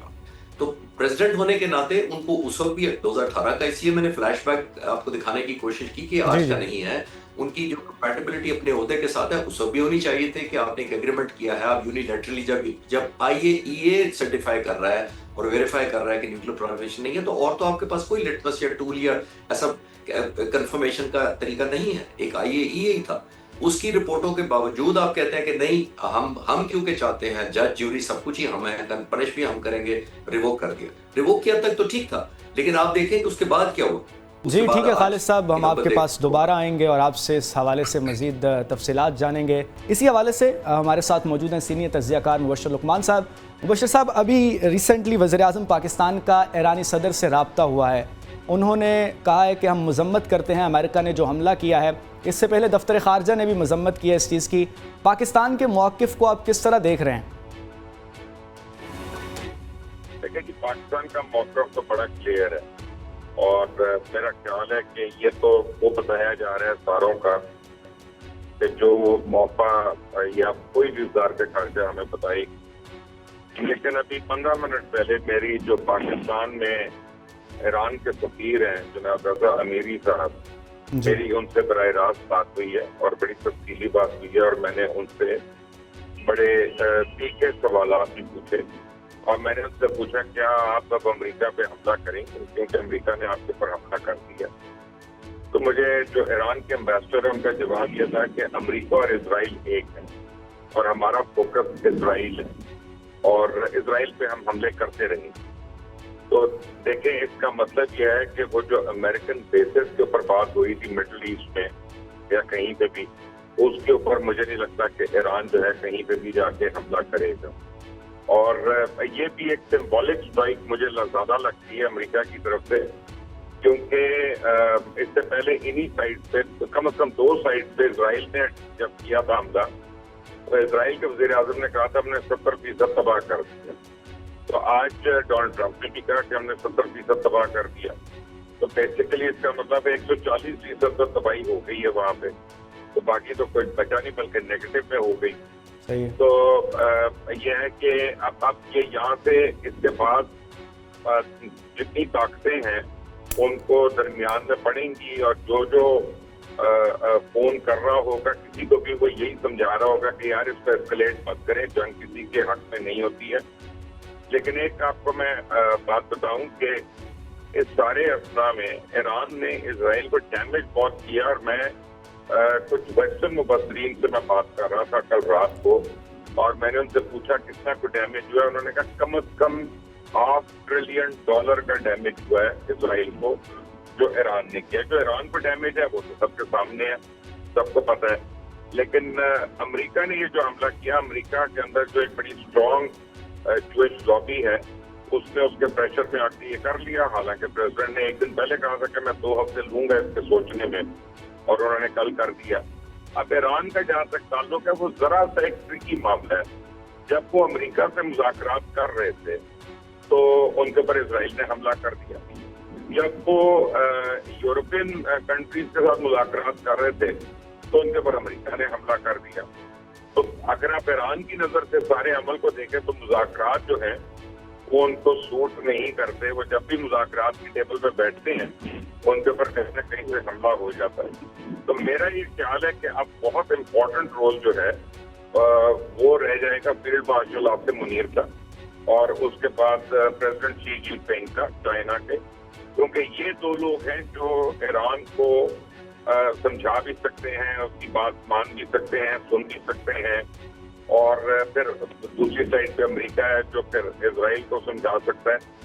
تو پریزیڈنٹ ہونے کے ناطے ان کو اس وقت بھی 2018 کا، اس لیے میں نے فلیش بیک آپ کو دکھانے کی کوشش کی کہ آج کا نہیں ہے. ان کی جو کمپیٹیبلٹی اپنے عہدے کے ساتھ ہے اس بھی ہونی چاہیے تھے کہ آپ نے ایک ایگریمنٹ کیا ہے. آپ یونیلیٹرلی جب IAEA سرٹیفائی کر رہا ہے اور ویریفائی کر رہا ہے کہ نیوکلیر پرولیفریشن نہیں ہے, تو اور تو آپ کے پاس کوئی لٹمس یا ٹول یا ایسا کنفرمیشن کا طریقہ نہیں ہے. ایک IAEA ہی تھا. اس کی رپورٹوں کے باوجود آپ کہتے ہیں کہ نہیں, ہم کیونکہ چاہتے ہیں جج جیوری سب کچھ ہی ہم ہیں, پنش بھی ہم کریں گے. ریووک کر دیا. ریووک کیا تک تو ٹھیک تھا, لیکن آپ دیکھیں کہ اس کے بعد کیا ہوا. جی ٹھیک ہے خالد صاحب, ہم آپ کے پاس دوبارہ آئیں گے اور آپ سے اس حوالے سے مزید تفصیلات جانیں گے. اسی حوالے سے ہمارے ساتھ موجود ہیں سینئر تجزیہ کار مبشر لقمان صاحب. مبشر صاحب, ابھی ریسنٹلی وزیر اعظم پاکستان کا ایرانی صدر سے رابطہ ہوا ہے. انہوں نے کہا ہے کہ ہم مذمت کرتے ہیں امریکہ نے جو حملہ کیا ہے. اس سے پہلے دفتر خارجہ نے بھی مذمت کی ہے اس چیز کی. پاکستان کے موقف کو آپ کس طرح دیکھ رہے ہیں؟ دیکھیں کہ پاکستان کا موقف تو بڑا کلیئر ہے, اور میرا خیال ہے کہ یہ تو وہ بتایا جا رہا ہے ساروں کا کہ جو موقع یا کوئی بھی وزارت خارجہ ہمیں بتائی. لیکن ابھی 15 منٹ پہلے میری جو پاکستان میں ایران کے سفیر ہیں جناب رضا امیری صاحب, میری ان سے براہ راست بات ہوئی ہے اور بڑی تفصیلی بات ہوئی ہے, اور میں نے ان سے بڑے تیکھے سوالات بھی پوچھے. اور میں نے ان سے پوچھا کیا آپ اب امریکہ پہ حملہ کریں گے, کیونکہ امریکہ نے آپ کے اوپر حملہ کر دیا. تو مجھے جو ایران کے امبیسڈر ہیں ان کا جواب یہ تھا کہ امریکہ اور اسرائیل ایک ہے, اور ہمارا فوکس اسرائیل ہے, اور اسرائیل پہ ہم حملے کرتے رہیں. تو دیکھیں اس کا مطلب یہ ہے کہ وہ جو امریکن بیسز کے اوپر بات ہوئی تھی مڈل ایسٹ میں یا کہیں پہ بھی, اس کے اوپر مجھے نہیں لگتا کہ ایران جو ہے کہیں پہ بھی جا کے حملہ کرے گا. اور یہ بھی ایک سمبولک اسٹرائک مجھے زیادہ لگتی ہے امریکہ کی طرف سے, کیونکہ اس سے پہلے انہی سائڈ پہ کم از کم 2 سائڈ پہ اسرائیل نے جب کیا تھا حملہ, تو اسرائیل کے وزیر اعظم نے کہا تھا ہم نے 70% تباہ کر دیا. تو آج ڈونلڈ ٹرمپ نے بھی کہا کہ ہم نے 70% تباہ کر دیا. تو بیسیکلی اس کا مطلب 140% تباہی ہو گئی ہے وہاں پہ, تو باقی تو کوئی بچا نہیں بلکہ نیگیٹو میں ہو گئی. تو یہ ہے کہ اب یہ یہاں سے اس کے بعد جتنی طاقتیں ہیں ان کو درمیان میں پڑیں گی, اور جو فون کر رہا ہوگا کسی کو بھی وہ یہی سمجھا رہا ہوگا کہ یار اس کو ایسکلیٹ مت کریں, جنگ کسی کے حق میں نہیں ہوتی ہے. لیکن ایک آپ کو میں بات بتاؤں کہ اس سارے اثنا میں ایران نے اسرائیل کو ڈیمیج بہت کیا, اور میں کچھ ویسٹرن مبصرین سے میں بات کر رہا تھا کل رات کو, اور میں نے ان سے پوچھا کتنا کو ڈیمیج ہوا ہے. انہوں نے کہا کم از کم $500 بلین کا ڈیمیج ہوا ہے اسرائیل کو جو ایران نے کیا. جو ایران کو ڈیمیج ہے وہ تو سب کے سامنے ہے, سب کو پتہ ہے. لیکن امریکہ نے یہ جو حملہ کیا, امریکہ کے اندر جو ایک بڑی اسٹرانگ جوئش لابی ہے, اس نے اس کے پریشر میں آ کے یہ کر لیا. حالانکہ پریزیڈنٹ نے ایک دن پہلے کہا تھا کہ میں 2 ہفتے لوں گا اس کے سوچنے میں, اور انہوں نے کل کر دیا. اب ایران کا جہاں تک تعلق ہے وہ ذرا سا ایک ٹرکی معاملہ ہے. جب وہ امریکہ سے مذاکرات کر رہے تھے تو ان کے اوپر اسرائیل نے حملہ کر دیا. جب وہ یورپین کنٹریز کے ساتھ مذاکرات کر رہے تھے تو ان کے اوپر امریکہ نے حملہ کر دیا. تو اگر آپ ایران کی نظر سے سارے عمل کو دیکھیں تو مذاکرات جو ہیں وہ ان کو سوٹ نہیں کرتے. وہ جب بھی مذاکرات کی ٹیبل پہ بیٹھتے ہیں ان کے اوپر کہیں نہ کہیں سے حملہ ہو جاتا ہے. تو میرا یہ خیال ہے کہ اب بہت امپورٹنٹ رول جو ہے وہ رہ جائے گا فیلڈ مارشل عاصم منیر کا, اور اس کے بعد پریزیڈنٹ شی جن پنگ کا چائنا کے, کیونکہ یہ 2 لوگ ہیں جو ایران کو سمجھا بھی سکتے ہیں, اس کی بات مان بھی سکتے ہیں, سن بھی سکتے ہیں. اور پھر دوسری سائڈ پہ امریکہ ہے جو پھر اسرائیل کو سمجھا سکتا ہے.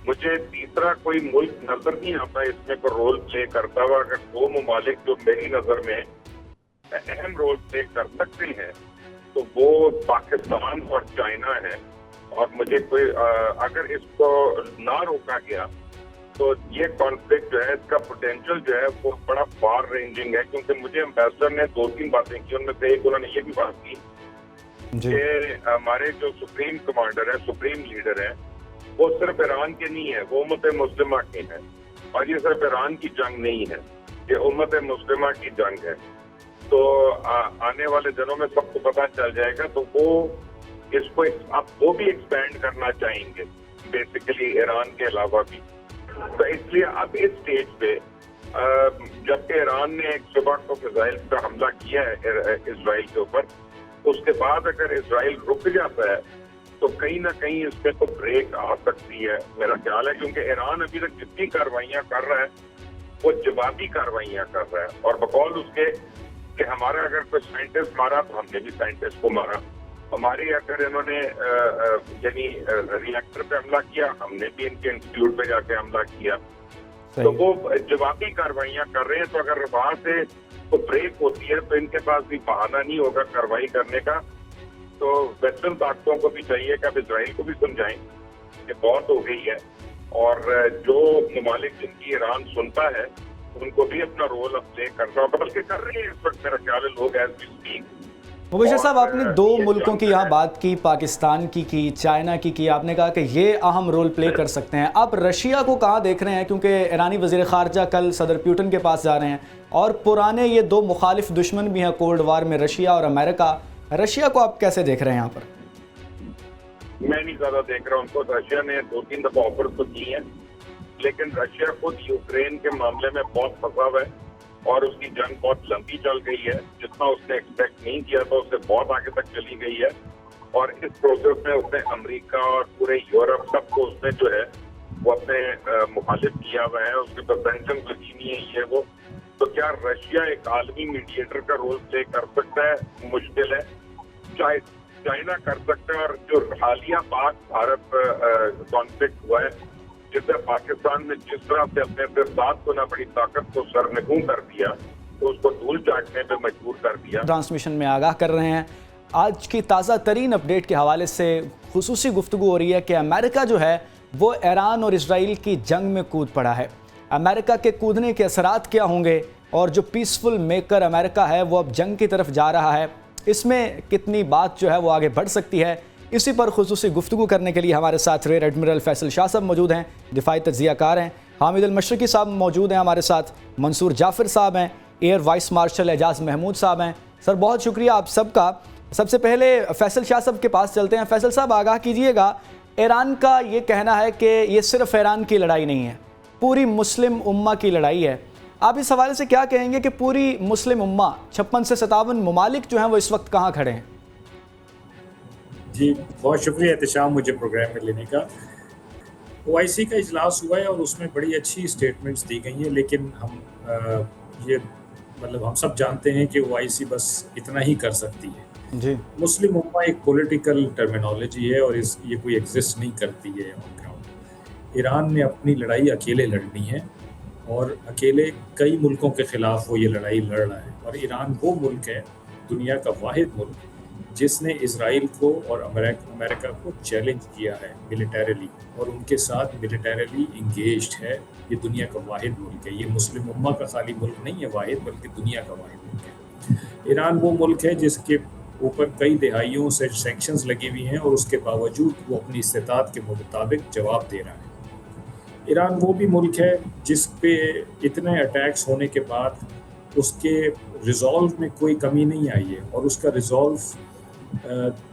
مجھے تیسرا کوئی ملک نظر نہیں آتا اس میں کوئی رول پلے کرتا ہوا. اگر 2 ممالک جو میری نظر میں اہم رول پلے کر سکتے ہیں تو وہ پاکستان اور چائنا ہے. اور مجھے کوئی اگر اس کو نہ روکا گیا تو یہ کانفلکٹ جو ہے اس کا پوٹینشیل جو ہے وہ بڑا فار رینجنگ ہے. کیونکہ مجھے امبیسڈر نے 2-3 باتیں کی, ان میں سے ایک انہوں نے یہ بھی بات کی کہ ہمارے جو سپریم کمانڈر ہیں, سپریم لیڈر ہیں, وہ صرف ایران کے نہیں ہے, وہ امت مسلمہ کے ہیں. اور یہ صرف ایران کی جنگ نہیں ہے, یہ امت مسلمہ کی جنگ ہے. تو آنے والے دنوں میں سب کو پتہ چل جائے گا. تو وہ اس کو اب وہ بھی ایکسپینڈ کرنا چاہیں گے بیسیکلی ایران کے علاوہ بھی. تو اس لیے اب اس سٹیج پہ جبکہ ایران نے ایک صبح کو میزائل کا حملہ کیا ہے اسرائیل کے اوپر، اس کے بعد اگر اسرائیل رک جاتا ہے تو کہیں نہ کہیں اس پہ تو بریک آ سکتی ہے میرا خیال ہے، کیونکہ ایران ابھی تک جتنی کاروائیاں کر رہا ہے وہ جوابی کاروائیاں کر رہا ہے، اور بقول اس کے کہ ہمارا اگر کوئی سائنٹسٹ مارا تو ہم نے بھی سائنٹسٹ کو مارا، ہماری اگر انہوں نے یعنی ری ایکٹر پہ حملہ کیا ہم نے بھی ان کے انسٹیٹیوٹ پہ جا کے حملہ کیا، تو وہ جوابی کاروائیاں کر رہے ہیں، تو اگر وہاں سے تو بریک ہوتی ہے تو ان کے پاس بھی بہانہ نہیں ہوگا کارروائی کرنے کا، تو ویسٹرن طاقتوں کو بھی چاہیے کہ اب اسرائیل کو بھی سمجھائیں کہ بہت ہو گئی ہے، اور جو ممالک جن کی ایران سنتا ہے ان کو بھی اپنا رول اب پلے کرنا ہوگا، بلکہ کر رہے ہیں اس وقت میرا خیال ہے لوگ ایز وی اسپیک۔ مبشر صاحب، آپ نے دو ملکوں کی یہاں بات کی، پاکستان کی چائنا کی، آپ نے کہا کہ یہ اہم رول پلے کر سکتے ہیں، آپ رشیا کو کہاں دیکھ رہے ہیں؟ کیونکہ ایرانی وزیر خارجہ کل صدر پیوٹن کے پاس جا رہے ہیں، اور پرانے یہ دو مخالف دشمن بھی ہیں کولڈ وار میں، رشیا اور امریکہ، رشیا کو آپ کیسے دیکھ رہے ہیں یہاں پر؟ میں نہیں زیادہ دیکھ رہا ہوں ان کو، رشیا نے 2-3 دفعہ آفر تو کی ہیں، لیکن رشیا خود یوکرین کے معاملے میں بہت پھنسا ہوا ہے، اور اس کی جنگ بہت لمبی چل گئی ہے، جتنا اس نے ایکسپیکٹ نہیں کیا تھا اس سے بہت آگے تک چلی گئی ہے، اور اس پروسیس میں اس نے امریکہ اور پورے یورپ سب کو اس نے جو ہے وہ اپنے مخالف کیا ہوا ہے، اس کے پاس سینکشن لگی نہیں ہے یہ وہ، تو کیا رشیا ایک عالمی میڈیٹر کا رول پلے کر سکتا ہے؟ مشکل ہے، چائنا کر سکتا ہے، اور جو حالیہ پاک بھارت کانفلکٹ ہوا ہے جس سے پاکستان نے جس طرح سے اپنے 7 گنا بڑی طاقت کو سرنگوں کر دیا تو اس کو دھول چاٹنے پہ مجبور کر دیا۔ ٹرانسمیشن میں آگاہ کر رہے ہیں، آج کی تازہ ترین اپڈیٹ کے حوالے سے خصوصی گفتگو ہو رہی ہے کہ امریکہ جو ہے وہ ایران اور اسرائیل کی جنگ میں کود پڑا ہے، امریکہ کے کودنے کے اثرات کیا ہوں گے، اور جو پیسفل میکر امریکہ ہے وہ اب جنگ کی طرف جا رہا ہے، اس میں کتنی بات جو ہے وہ آگے بڑھ سکتی ہے، اسی پر خصوصی گفتگو کرنے کے لیے ہمارے ساتھ ریئر ایڈمرل فیصل شاہ صاحب موجود ہیں، دفاعی تجزیہ کار ہیں، حامد المشرقی صاحب موجود ہیں ہمارے ساتھ، منصور جعفر صاحب ہیں، ایئر وائس مارشل اعجاز محمود صاحب ہیں۔ سر بہت شکریہ آپ سب کا۔ سب سے پہلے فیصل شاہ صاحب کے پاس چلتے ہیں۔ فیصل صاحب، آگاہ کیجئے گا، ایران کا یہ کہنا ہے کہ یہ صرف ایران کی لڑائی نہیں ہے، پوری مسلم امہ کی لڑائی ہے، آپ اس حوالے سے کیا کہیں گے کہ پوری مسلم امہ 56 سے 57 ممالک جو ہیں وہ اس وقت کہاں کھڑے ہیں؟ جی بہت شکریہ احتشام مجھے پروگرام میں لینے کا۔ OIC کا اجلاس ہوا ہے اور اس میں بڑی اچھی سٹیٹمنٹس دی گئی ہیں، لیکن ہم سب جانتے ہیں کہ OIC بس اتنا ہی کر سکتی ہے۔ جی، مسلم امہ ایک پولیٹیکل ٹرمینالوجی ہے اور یہ کوئی ایگزسٹ نہیں کرتی ہے آن گراؤنڈ۔ ایران نے اپنی لڑائی اکیلے لڑنی ہے اور اکیلے کئی ملکوں کے خلاف وہ یہ لڑائی لڑ رہا ہے، اور ایران وہ ملک ہے، دنیا کا واحد ملک جس نے اسرائیل کو اور امریکہ کو چیلنج کیا ہے ملیٹریلی، اور ان کے ساتھ ملیٹریلی انگیجڈ ہے۔ یہ دنیا کا واحد ملک ہے، یہ مسلم امہ کا خالی ملک نہیں ہے واحد، بلکہ دنیا کا واحد ملک ہے۔ ایران وہ ملک ہے جس کے اوپر کئی دہائیوں سے سینکشنز لگی ہوئی ہیں، اور اس کے باوجود وہ اپنی استطاعت کے مطابق جواب دے رہا ہے۔ ایران وہ بھی ملک ہے جس پہ اتنے اٹیکس ہونے کے بعد اس کے ریزالو میں کوئی کمی نہیں آئی ہے، اور اس کا ریزالو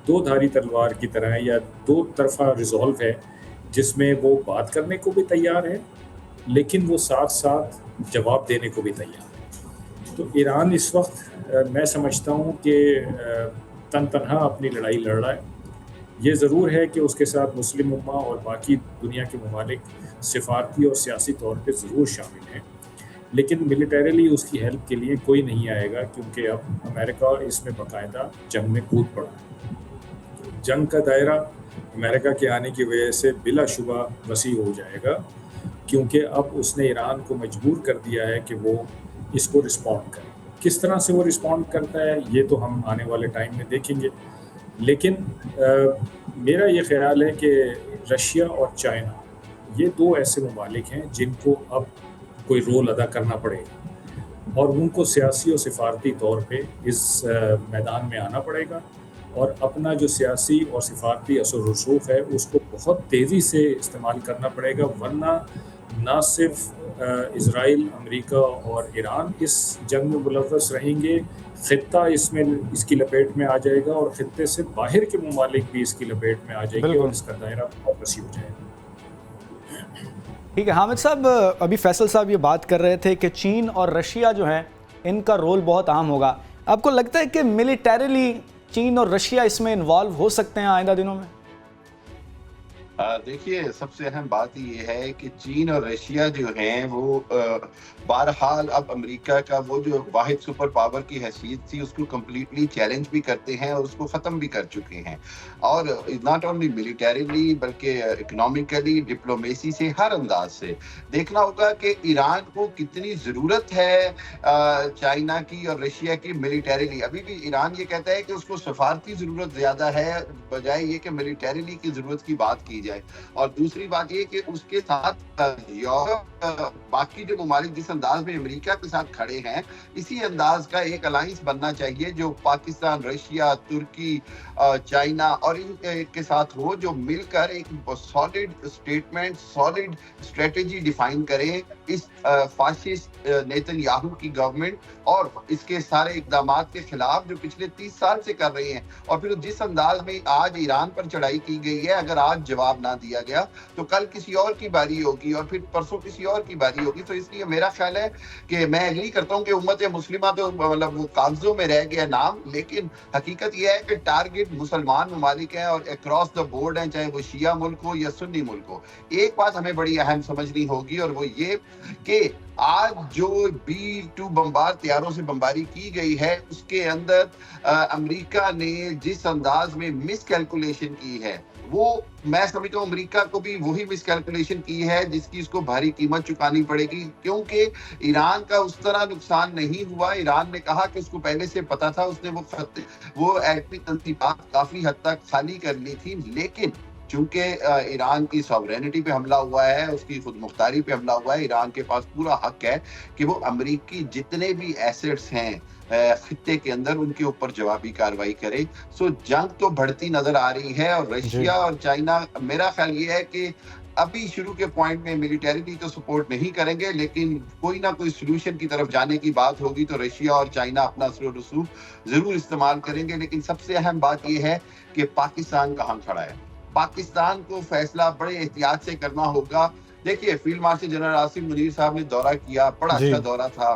دو دھاری تلوار کی طرح ہے، یا دو طرفہ ریزالو ہے، جس میں وہ بات کرنے کو بھی تیار ہے لیکن وہ ساتھ ساتھ جواب دینے کو بھی تیار ہے۔ تو ایران اس وقت میں سمجھتا ہوں کہ تنہا اپنی لڑائی لڑ رہا ہے۔ یہ ضرور ہے کہ اس کے ساتھ مسلم امہ اور باقی دنیا کے ممالک سفارتی اور سیاسی طور پہ ضرور شامل ہیں، لیکن ملیٹریلی اس کی ہیلپ کے لیے کوئی نہیں آئے گا، کیونکہ اب امریکہ اس میں باقاعدہ جنگ میں کود پڑا ہے۔ جنگ کا دائرہ امریکہ کے آنے کی وجہ سے بلا شبہ وسیع ہو جائے گا، کیونکہ اب اس نے ایران کو مجبور کر دیا ہے کہ وہ اس کو رسپونڈ کرے۔ کس طرح سے وہ رسپونڈ کرتا ہے یہ تو ہم آنے والے ٹائم میں دیکھیں گے، لیکن میرا یہ خیال ہے کہ رشیا اور چائنا یہ دو ایسے ممالک ہیں جن کو اب کوئی رول ادا کرنا پڑے گا، اور ان کو سیاسی اور سفارتی طور پہ اس میدان میں آنا پڑے گا، اور اپنا جو سیاسی اور سفارتی اثر و رسوخ ہے اس کو بہت تیزی سے استعمال کرنا پڑے گا، ورنہ نہ صرف اسرائیل، امریکہ اور ایران اس جنگ میں ملوث رہیں گے، خطہ اس کی لپیٹ میں آ جائے گا، اور خطے سے باہر کے ممالک بھی اس کی لپیٹ میں آ جائیں گے، اور اس کا دائرہ بہت وسیع ہو جائے گا۔ ٹھیک ہے حامد صاحب، ابھی فیصل صاحب یہ بات کر رہے تھے کہ چین اور رشیا جو ہیں ان کا رول بہت اہم ہوگا. آپ کو لگتا ہے کہ ملیٹریلی چین اور رشیا اس میں انوالو ہو سکتے ہیں آئندہ دنوں میں؟ دیکھیے، سب سے اہم بات یہ ہے کہ چین اور رشیا جو ہیں وہ بہرحال اب امریکہ کا وہ جو واحد سپر پاور کی حیثیت تھی اس کو کمپلیٹلی چیلنج بھی کرتے ہیں اور اس کو ختم بھی کر چکے ہیں. اور ناٹ اونلی ملیٹریلی بلکہ اکنامکلی، ڈپلومیسی سے، ہر انداز سے دیکھنا ہوگا کہ ایران کو کتنی ضرورت ہے چائنا کی اور رشیا کی ملیٹریلی. ابھی بھی ایران یہ کہتا ہے کہ اس کو سفارتی ضرورت زیادہ ہے بجائے یہ کہ ملیٹریلی کی ضرورت کی بات کی جائے. اور دوسری بات یہ کہ اس کے ساتھ یورپ، باقی جو ممالک جس انداز میں امریکہ کے ساتھ کھڑے ہیں اسی انداز کا ایک الائنس بننا چاہیے جو پاکستان، رشیا، ترکی، چائنا اور ان کے ساتھ ہو، جو مل کر ایک solid statement, solid strategy define کرے اس فاشسٹ نیتن یاہو کی گورنمنٹ اور اس کے سارے اقدامات کے خلاف جو پچھلے 30 سال سے کر رہے ہیں. اور پھر جس انداز میں آج ایران پر چڑھائی کی گئی ہے، اگر آج جواب نہ دیا گیا تو کل کسی اور کی باری ہوگی اور پھر پرسوں کسی اور کی باری ہوگی. تو اس لیے میرا خیال ہے کہ میں اگری کرتا ہوں کہ امت مسلمہ تو مطلب وہ کاغذوں میں رہ گیا نام، لیکن حقیقت یہ ہے کہ ٹارگٹ مسلمان ممالک ہیں اور اکراس دا بورڈ ہیں، چاہے وہ شیعہ ملک ہو یا سنی ملک ہو. ایک بات ہمیں بڑی اہم سمجھنی ہوگی اور وہ یہ کہ آج جو B-2 بمبار طیاروں سے بمباری کی گئی ہے اس کے اندر امریکہ نے جس انداز میں مس کیلکولیشن کی ہے، وہ میں سمجھتا ہوں امریکہ کو بھی وہی مس کیلکولیشن کی ہے جس کی اس کو بھاری قیمت چکانی پڑے گی. کیونکہ ایران کا اس طرح نقصان نہیں ہوا. ایران نے کہا کہ اس کو پہلے سے پتا تھا، اس نے وہ ایٹمی تنصیبات کافی حد تک خالی کر لی تھی، لیکن چونکہ ایران کی ساورینٹی پہ حملہ ہوا ہے، اس کی خود مختاری پہ حملہ ہوا ہے، ایران کے پاس پورا حق ہے کہ وہ امریکی جتنے بھی ایسٹس ہیں خطے کے اندر ان کے اوپر جوابی کارروائی کرے. سو جنگ تو بڑھتی نظر آ رہی ہے اور رشیا اور چائنا، میرا خیال یہ ہے کہ ابھی شروع کے پوائنٹ میں ملیٹریلی تو سپورٹ نہیں کریں گے، لیکن کوئی نہ کوئی سلوشن کی طرف جانے کی بات ہوگی تو رشیا اور چائنا اپنا اثر و رسوخ ضرور استعمال کریں گے. لیکن سب سے اہم بات یہ ہے کہ پاکستان کہاں کھڑا ہے. پاکستان کو فیصلہ بڑے احتیاط سے کرنا ہوگا. دیکھیے، field marshal general Asim Munir صاحب نے دورہ کیا، بڑا اچھا دورہ تھا.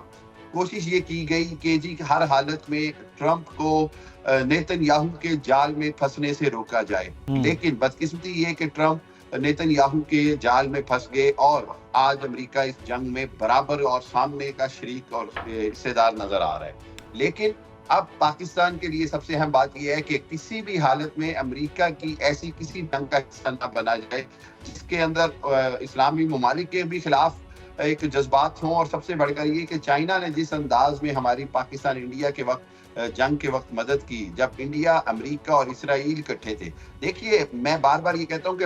کوشش یہ کی گئی کہ جی ہر حالت میں ٹرمپ کو نیتن یاہو کے جال میں پھنسنے سے روکا جائے. لیکن بدقسمتی یہ کہ ٹرمپ نیتن یاہو کے جال میں پھنس گئے اور آج امریکہ اس جنگ میں برابر اور سامنے کا شریک اور حصے دار نظر آ رہا ہے. لیکن اب پاکستان کے لیے سب سے اہم بات یہ ہے کہ کسی بھی حالت میں امریکہ کی ایسی کسی جنگ کا حصہ نہ بنا جائے جس کے اندر اسلامی ممالک کے بھی خلاف ایک جذبات ہوں. اور سب سے بڑھ کر یہ کہ چائنا نے جس انداز میں ہماری پاکستان انڈیا کے وقت جنگ کے وقت مدد کی، جب انڈیا، امریکہ اور اسرائیل اکٹھے تھے. دیکھیے، میں بار بار یہ کہتا ہوں کہ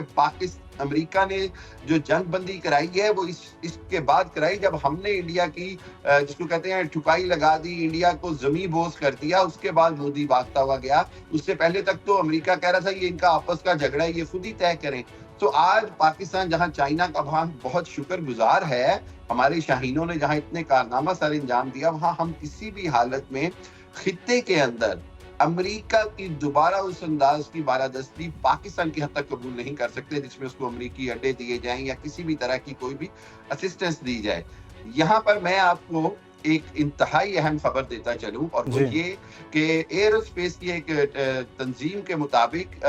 امریکہ نے جو جنگ بندی کرائی ہے وہ اس کے بعد کرائی جب ہم نے انڈیا کی جس کو کہتے ہیں ٹھکائی لگا دی، انڈیا کو زمین بوس کر دیا. اس کے بعد مودی بھاگتا ہوا گیا. اس سے پہلے تک تو امریکہ کہہ رہا تھا یہ ان کا آپس کا جھگڑا ہے، یہ خود ہی طے کریں. تو آج پاکستان جہاں چائنا کا وہاں بہت شکر گزار ہے، ہمارے شاہینوں نے جہاں اتنے کارنامہ سارے انجام دیا، وہاں ہم کسی بھی حالت میں خطے کے اندر امریکہ کی دوبارہ اس انداز کی بالادستی پاکستان کی حد تک قبول نہیں کر سکتے جس میں اس کو امریکی اڈے دیے جائیں یا کسی بھی طرح کی کوئی بھی اسسٹنس دی جائے. یہاں پر میں آپ کو ایک انتہائی اہم خبر دیتا چلوں اور وہ یہ کہ ایئر اسپیس کی ایک تنظیم کے مطابق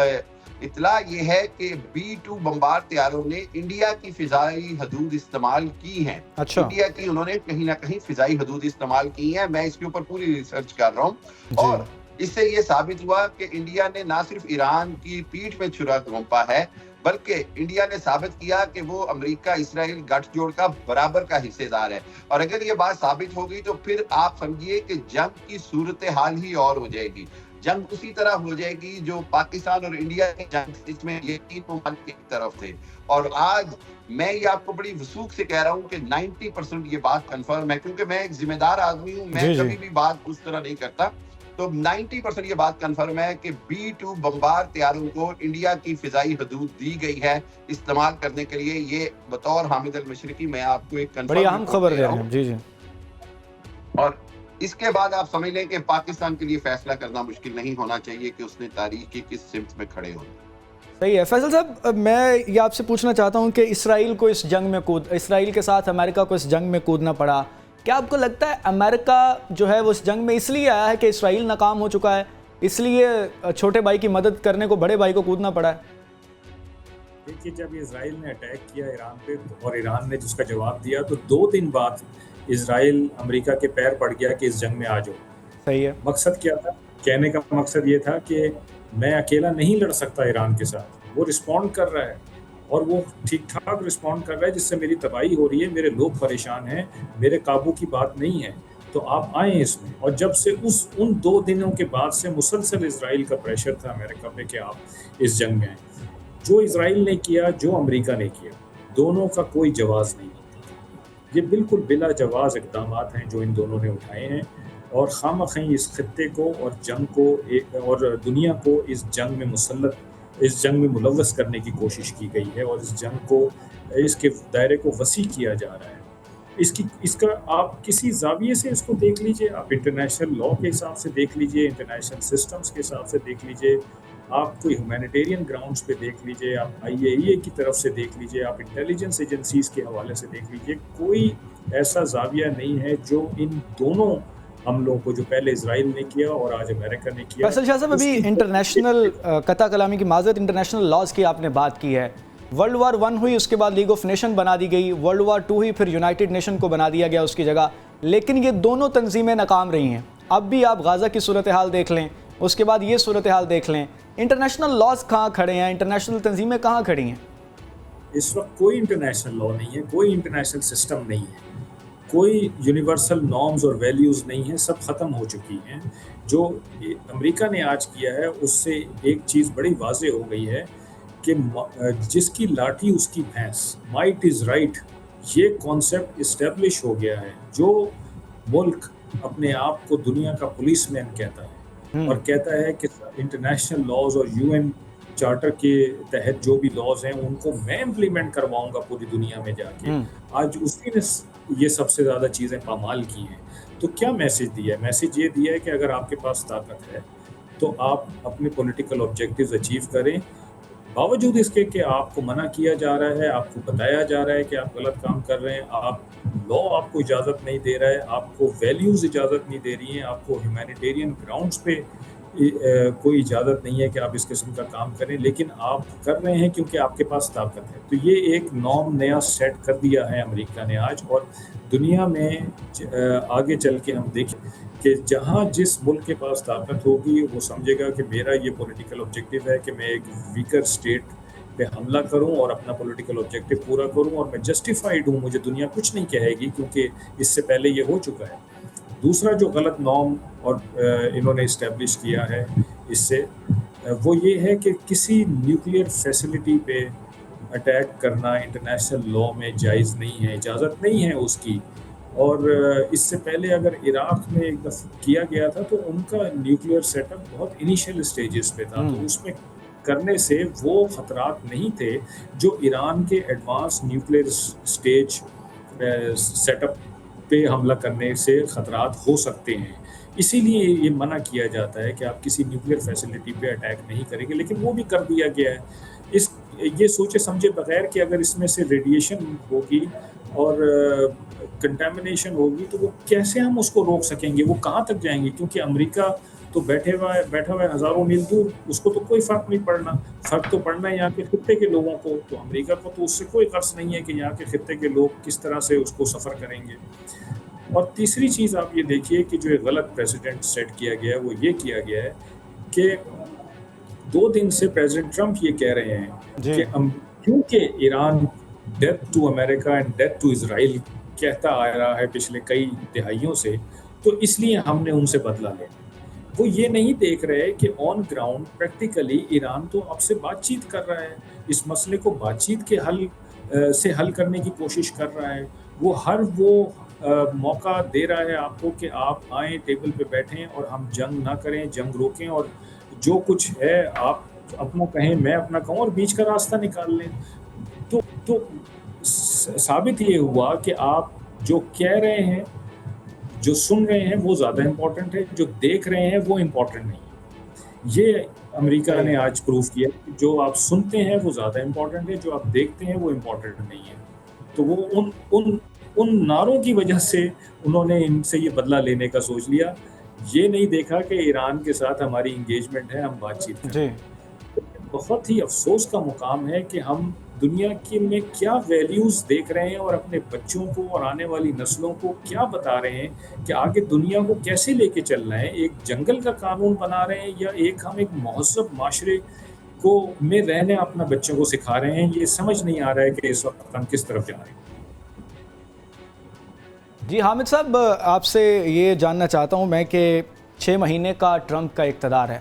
اطلاع یہ ہے کہ B-2 بمبار طیاروں نے انڈیا کی فضائی حدود استعمال کی ہیں. انڈیا کی انہوں نے کہیں نہ کہیں فضائی حدود استعمال کی ہیں. میں اس کے اوپر پوری ریسرچ کر رہا ہوں اور اس سے یہ ثابت ہوا کہ انڈیا نے نہ صرف ایران کی پیٹھ میں چھرا گھونپا ہے بلکہ انڈیا نے ثابت کیا کہ وہ امریکہ اسرائیل گٹھ جوڑ کا برابر کا حصے دار ہے. اور اگر یہ بات ثابت ہو گئی تو پھر آپ سمجھیے کہ جنگ کی صورتحال ہی اور ہو جائے گی. جنگ اسی طرح ہو جائے گی جو پاکستان اور انڈیا کی جنگ جس میں یہ تین ممالک کی طرف تھے. اور آج میں یہ آپ کو بڑی وثوق سے کہہ رہا ہوں کہ 90% یہ بات کنفرم ہے، کیونکہ میں ایک ذمہ دار آدمی ہوں، میں کبھی بھی بات اس طرح نہیں کرتا. تو 90% یہ بات کنفرم ہے کہ B-2 بمبار طیاروں کو انڈیا کی فضائی حدود دی گئی ہے استعمال کرنے کے لیے. یہ بطور حامد المشرقی میں آپ کو ایک بڑی اہم خبر دے رہا ہوں. جی. اور اس کے بعد آپ سمجھ لیں کہ پاکستان کے لیے فیصلہ کرنا مشکل نہیں ہونا چاہیے کہ اس نے تاریخ کی کس سمت میں کھڑے ہونا. صحیح ہے فیصل صاحب، میں یہ آپ سے پوچھنا چاہتا ہوں کہ اسرائیل کو اس جنگ میں اسرائیل کے ساتھ امریکہ کو اس جنگ میں کودنا پڑا. کیا آپ کو لگتا ہے امریکہ جو ہے وہ اس جنگ میں اس لیے آیا ہے کہ اسرائیل ناکام ہو چکا ہے، اس لیے چھوٹے بھائی کی مدد کرنے کو بڑے بھائی کو کودنا پڑا ہے؟ دیکھیے، جب اسرائیل نے اٹیک کیا ایران پہ اور ایران نے جس کا جواب دیا، تو 2 دن بعد اسرائیل امریکہ کے پیر پڑ گیا کہ اس جنگ میں آ جاؤ. صحیح ہے. مقصد کیا تھا؟ کہنے کا مقصد یہ تھا کہ میں اکیلا نہیں لڑ سکتا ایران کے ساتھ. وہ رسپونڈ کر رہا ہے اور وہ ٹھیک ٹھاک رسپونڈ کر رہا ہے، جس سے میری تباہی ہو رہی ہے، میرے لوگ پریشان ہیں، میرے قابو کی بات نہیں ہے، تو آپ آئیں اس میں. اور جب سے ان 2 دنوں کے بعد سے مسلسل اسرائیل کا پریشر تھا امریکہ پہ کہ آپ اس جنگ میں آئیں. جو اسرائیل نے کیا، جو امریکہ نے کیا، دونوں کا کوئی جواز نہیں. یہ بالکل بلا جواز اقدامات ہیں جو ان دونوں نے اٹھائے ہیں، اور خواہ اس خطے کو اور جنگ کو اور دنیا کو اس جنگ میں ملوث کرنے کی کوشش کی گئی ہے، اور اس جنگ کو، اس کے دائرے کو وسیع کیا جا رہا ہے. اس کا آپ کسی زاویے سے اس کو دیکھ لیجئے، آپ انٹرنیشنل لا کے حساب سے دیکھ لیجئے، انٹرنیشنل سسٹمز کے حساب سے دیکھ لیجئے، آپ کوئی ہیومینیٹیرین گراؤنڈز پہ دیکھ لیجئے، آپ IAEA کی طرف سے دیکھ لیجئے، آپ انٹیلیجنس ایجنسیز کے حوالے سے دیکھ لیجئے، کوئی ایسا زاویہ نہیں ہے جو ان دونوں حملوں کو، جو پہلے اسرائیل نے کیا اور آج امریکہ نے کیا. فیصل شاہ صاحب، ابھی انٹرنیشنل قطع کلامی کی معذرت، انٹرنیشنل لاز کی آپ نے بات کی ہے. ورلڈ وار 1 ہوئی، اس کے بعد لیگ آف نیشن بنا دی گئی. ورلڈ وار 2 ہوئی، پھر یونائٹڈ نیشن کو بنا دیا گیا اس کی جگہ. لیکن یہ دونوں تنظیمیں ناکام رہی ہیں. اب بھی آپ غزہ کی صورتحال دیکھ لیں، اس کے بعد یہ صورتحال دیکھ لیں. انٹرنیشنل لاز کہاں کھڑے ہیں؟ انٹرنیشنل تنظیمیں کہاں کھڑی ہیں؟ اس وقت کوئی انٹرنیشنل لا نہیں ہے، کوئی انٹرنیشنل سسٹم نہیں ہے، کوئی یونیورسل نارمز اور ویلیوز نہیں ہیں، سب ختم ہو چکی ہیں. جو امریکہ نے آج کیا ہے، اس سے ایک چیز بڑی واضح ہو گئی ہے کہ جس کی لاٹھی اس کی بھینس، مائٹ از رائٹ، یہ کانسیپٹ اسٹیبلش ہو گیا ہے. جو ملک اپنے آپ کو دنیا کا پولیس مین کہتا ہے اور کہتا ہے کہ انٹرنیشنل لاز اور UN چارٹر کے تحت جو بھی لاز ہیں ان کو میں امپلیمنٹ کرواؤں گا پوری دنیا میں جا کے، آج اسی نے یہ سب سے زیادہ چیزیں پامال کی ہیں. تو کیا میسج دیا ہے؟ میسج یہ دیا ہے کہ اگر آپ کے پاس طاقت ہے تو آپ اپنے پولیٹیکل آبجیکٹیوز اچیو کریں، باوجود اس کے کہ آپ کو منع کیا جا رہا ہے، آپ کو بتایا جا رہا ہے کہ آپ غلط کام کر رہے ہیں، لا آپ کو اجازت نہیں دے رہا ہے، آپ کو ویلیوز اجازت نہیں دے رہی ہیں، آپ کو ہیومینیٹیرین گراؤنڈز پہ کوئی اجازت نہیں ہے کہ آپ اس قسم کا کام کریں، لیکن آپ کر رہے ہیں کیونکہ آپ کے پاس طاقت ہے. تو یہ ایک نارم نیا سیٹ کر دیا ہے امریکہ نے آج. اور دنیا میں آگے چل کے ہم دیکھیں کہ جہاں جس ملک کے پاس طاقت ہوگی وہ سمجھے گا کہ میرا یہ پولیٹیکل آبجیکٹیو ہے کہ میں ایک ویکر اسٹیٹ پہ حملہ کروں اور اپنا پولیٹیکل آبجیکٹیو پورا کروں، اور میں جسٹیفائڈ ہوں، مجھے دنیا کچھ نہیں کہے گی کیونکہ اس سے پہلے یہ ہو چکا ہے. دوسرا جو غلط نارم اور انہوں نے اسٹیبلش کیا ہے اس سے، وہ یہ ہے کہ کسی نیوکلیئر فیسلٹی پہ اٹیک کرنا انٹرنیشنل لا میں جائز نہیں ہے، اجازت نہیں ہے اس کی. اور اس سے پہلے اگر عراق میں ایک دفعہ کیا گیا تھا تو ان کا نیوکلیئر سیٹ اپ بہت انیشیل اسٹیجز پہ تھا، تو اس میں کرنے سے وہ خطرات نہیں تھے جو ایران کے advance nuclear stage set up پہ حملہ کرنے سے خطرات ہو سکتے ہیں. اسی لیے یہ منع کیا جاتا ہے کہ آپ کسی نیوکلیئر فیسلٹی پہ اٹیک نہیں کریں گے، لیکن وہ بھی کر دیا گیا ہے. یہ سوچے سمجھے بغیر کہ اگر اس میں سے ریڈیشن ہوگی اور کنٹامنیشن ہوگی تو وہ کیسے ہم اس کو روک سکیں گے، وہ کہاں تک جائیں گے؟ کیونکہ امریکہ تو بیٹھا ہوا ہے ہزاروں میل دور، اس کو تو کوئی فرق نہیں پڑنا. فرق تو پڑنا ہے یہاں کے خطے کے لوگوں کو. تو امریکہ کو تو اس سے کوئی قرض نہیں ہے کہ یہاں کے خطے کے لوگ کس طرح سے اس کو سفر کریں گے. اور تیسری چیز آپ یہ دیکھیے کہ جو غلط پریسیڈنٹ سیٹ کیا گیا ہے وہ یہ کیا گیا ہے کہ 2 دن سے پریزیڈنٹ ٹرمپ یہ کہہ رہے ہیں کہ کیونکہ Iran death to America and death to Israel کہتا آ رہا ہے پچھلے کئی دہائیوں سے، تو اس لیے ہم نے ان سے بدلہ لیا. وہ یہ نہیں دیکھ رہے کہ آن گراؤنڈ پریکٹیکلی ایران تو اب سے بات چیت کر رہا ہے، اس مسئلے کو بات چیت کے حل کرنے کی کوشش کر رہا ہے. وہ ہر موقع دے رہا ہے آپ کو کہ آپ آئیں، ٹیبل پہ بیٹھیں اور ہم جنگ نہ کریں، جنگ روکیں، اور جو کچھ ہے آپ اپنا کہیں، میں اپنا کہوں، اور بیچ کا راستہ نکال لیں. تو ثابت یہ ہوا کہ آپ جو کہہ رہے ہیں، جو سن رہے ہیں وہ زیادہ امپورٹنٹ ہے، جو دیکھ رہے ہیں وہ امپورٹنٹ نہیں ہے. یہ امریکہ نے آج پروف کیا کہ جو آپ سنتے ہیں وہ زیادہ امپورٹنٹ ہے، جو آپ دیکھتے ہیں وہ امپورٹنٹ نہیں ہے. تو وہ ان نعروں کی وجہ سے انہوں نے ان سے یہ بدلہ لینے کا سوچ لیا. یہ نہیں دیکھا کہ ایران کے ساتھ ہماری انگیجمنٹ ہے، ہم بات چیت کریں. بہت ہی افسوس کا مقام ہے کہ ہم دنیا کی میں کیا ویلیوز دیکھ رہے ہیں اور اپنے بچوں کو اور آنے والی نسلوں کو کیا بتا رہے ہیں کہ آگے دنیا کو کیسے لے کے چل رہے ہیں. ایک جنگل کا قانون بنا رہے ہیں یا ہم ایک مہذب معاشرے کو میں رہنے اپنا بچوں کو سکھا رہے ہیں. یہ سمجھ نہیں آ رہا ہے کہ اس وقت ہم کس طرف جا رہے ہیں. جی حامد صاحب، آپ سے یہ جاننا چاہتا ہوں میں کہ 6 مہینے کا ٹرمپ کا اقتدار ہے،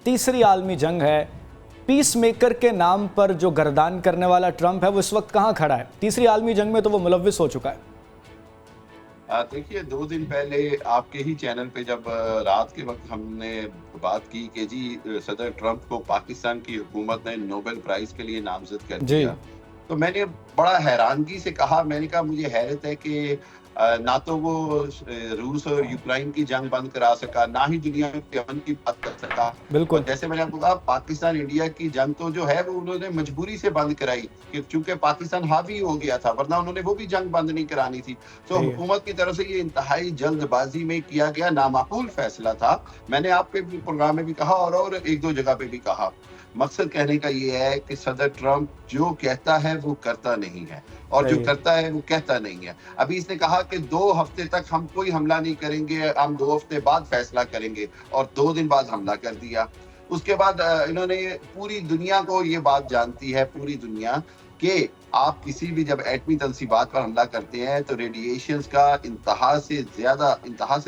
تیسری عالمی جنگ ہے، پیس میکر کے نام پر جو گردان کرنے والا ٹرمپ ہے وہ اس وقت کہاں کھڑا ہے؟ تیسری عالمی جنگ میں تو وہ ملوث ہو چکا ہے. دیکھیے 2 دن پہلے آپ کے ہی چینل پہ جب رات کے وقت ہم نے بات کی کہ جی صدر ٹرمپ کو پاکستان کی حکومت نے نوبل پرائز کے لیے نامزد کر دیا، تو میں نے بڑا حیرانگی سے کہا، میں نے کہا مجھے حیرت ہے کہ نہ تو وہ روس اور یوکرائن کی جنگ بند کرا سکا، نہ ہی دنیا میں امن کی بات کر سکا. بالکل. جیسے میں نے آپ کو کہا پاکستان انڈیا کی جنگ تو جو ہے وہ انہوں نے مجبوری سے بند کرائی کہ چونکہ پاکستان حاوی ہو گیا تھا، ورنہ انہوں نے وہ بھی جنگ بند نہیں کرانی تھی. تو حکومت کی طرف سے یہ انتہائی جلد بازی میں کیا گیا نامعقول فیصلہ تھا. میں نے آپ کے پروگرام میں بھی کہا اور 1-2 جگہ پہ بھی کہا. مقصد کہنے کا یہ ہے کہ صدر ٹرمپ جو کہتا ہے وہ کرتا نہیں ہے، اور جو کرتا ہے وہ کہتا نہیں ہے. ابھی اس نے کہا کہ 2 ہفتے تک ہم کوئی حملہ نہیں کریں گے، ہم 2 ہفتے بعد فیصلہ کریں گے، اور 2 دن بعد حملہ کر دیا. اس کے بعد انہوں نے پوری دنیا کو یہ بات جانتی ہے، پوری دنیا، کہ آپ کسی بھی جب ایٹمی تنصیبات پر حملہ کرتے ہیں تو ریڈیشنز کا انتہا سے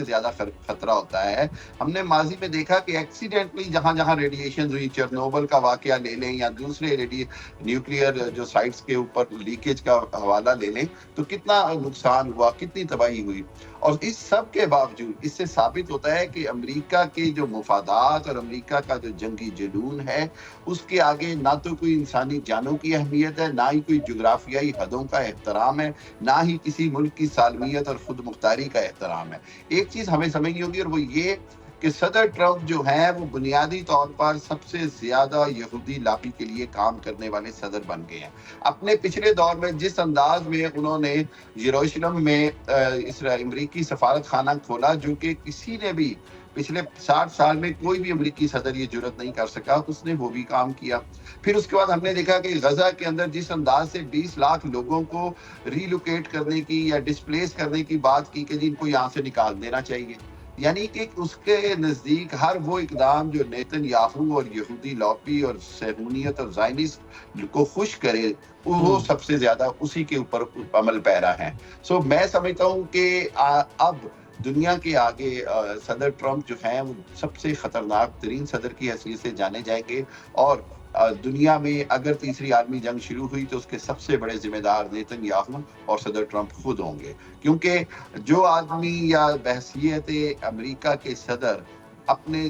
زیادہ خطرہ ہوتا ہے. ہم نے ماضی میں دیکھا کہ ایکسیڈنٹلی جہاں ریڈیشنز ہوئی، چرنوبل کا واقعہ لے لیں یا دوسرے نیوکلیئر جو سائٹس کے اوپر لیکیج کا حوالہ لے لیں، تو کتنا نقصان ہوا، کتنی تباہی ہوئی. اور اس سب کے باوجود اس سے ثابت ہوتا ہے کہ امریکہ کے جو مفادات اور امریکہ کا جو جنگی جنون ہے، اس کے آگے نہ تو کوئی انسانی جانوں کی اہمیت ہے، نہ ہی کوئی جغرافیائی حدوں کا احترام ہے، نہ ہی کسی ملک کی سالمیت اور خود مختاری کا احترام ہے. ایک چیز ہمیں سمجھنی ہوگی، اور وہ یہ کہ صدر ٹرمپ جو ہیں وہ بنیادی طور پر سب سے زیادہ یہودی لابی کے لیے کام کرنے والے صدر بن گئے ہیں. اپنے پچھلے دور میں جس انداز میں انہوں نے یروشلم میں امریکی سفارت خانہ کھولا، جو کہ کسی نے بھی پچھلے 60 سال میں کوئی بھی امریکی صدر یہ جرت نہیں کر سکا، اس نے وہ بھی کام کیا. پھر اس کے بعد ہم نے دیکھا کہ غزہ کے اندر جس انداز سے 20 لاکھ لوگوں کو ریلوکیٹ کرنے کی یا ڈسپلیس کرنے کی بات کی کہ جن کو یہاں سے نکال دینا چاہیے، یعنی کہ اس کے نزدیک ہر وہ اقدام جو نیتن یاہو اور یہودی لابی اور صہیونیت اور زائنسٹ کو خوش کرے، وہ سب سے زیادہ اسی کے اوپر عمل پیرا ہے. سو میں سمجھتا ہوں کہ اب دنیا کے آگے صدر ٹرمپ جو ہیں وہ سب سے خطرناک ترین صدر کی حیثیت سے جانے جائیں گے، اور دنیا میں اگر تیسری عالمی جنگ شروع ہوئی تو اس کے سب سے بڑے ذمہ دار نیتن یاہو اور صدر ٹرمپ خود ہوں گے. کیونکہ جو آدمی یا بحثیت امریکہ کے صدر اپنے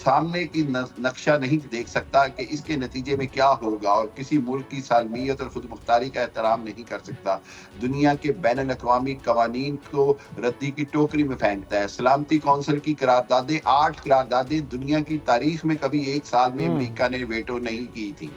سامنے کی نقشہ نہیں دیکھ سکتا کہ اس کے نتیجے میں کیا ہوگا، اور کسی ملک کی سالمیت اور خود مختاری کا احترام نہیں کر سکتا، دنیا کے بین الاقوامی قوانین کو ردی کی ٹوکری میں پھینکتا ہے. سلامتی کونسل کی قراردادیں 8 قراردادیں دنیا کی تاریخ میں کبھی ایک سال میں امریکہ نے ویٹو نہیں کی تھی.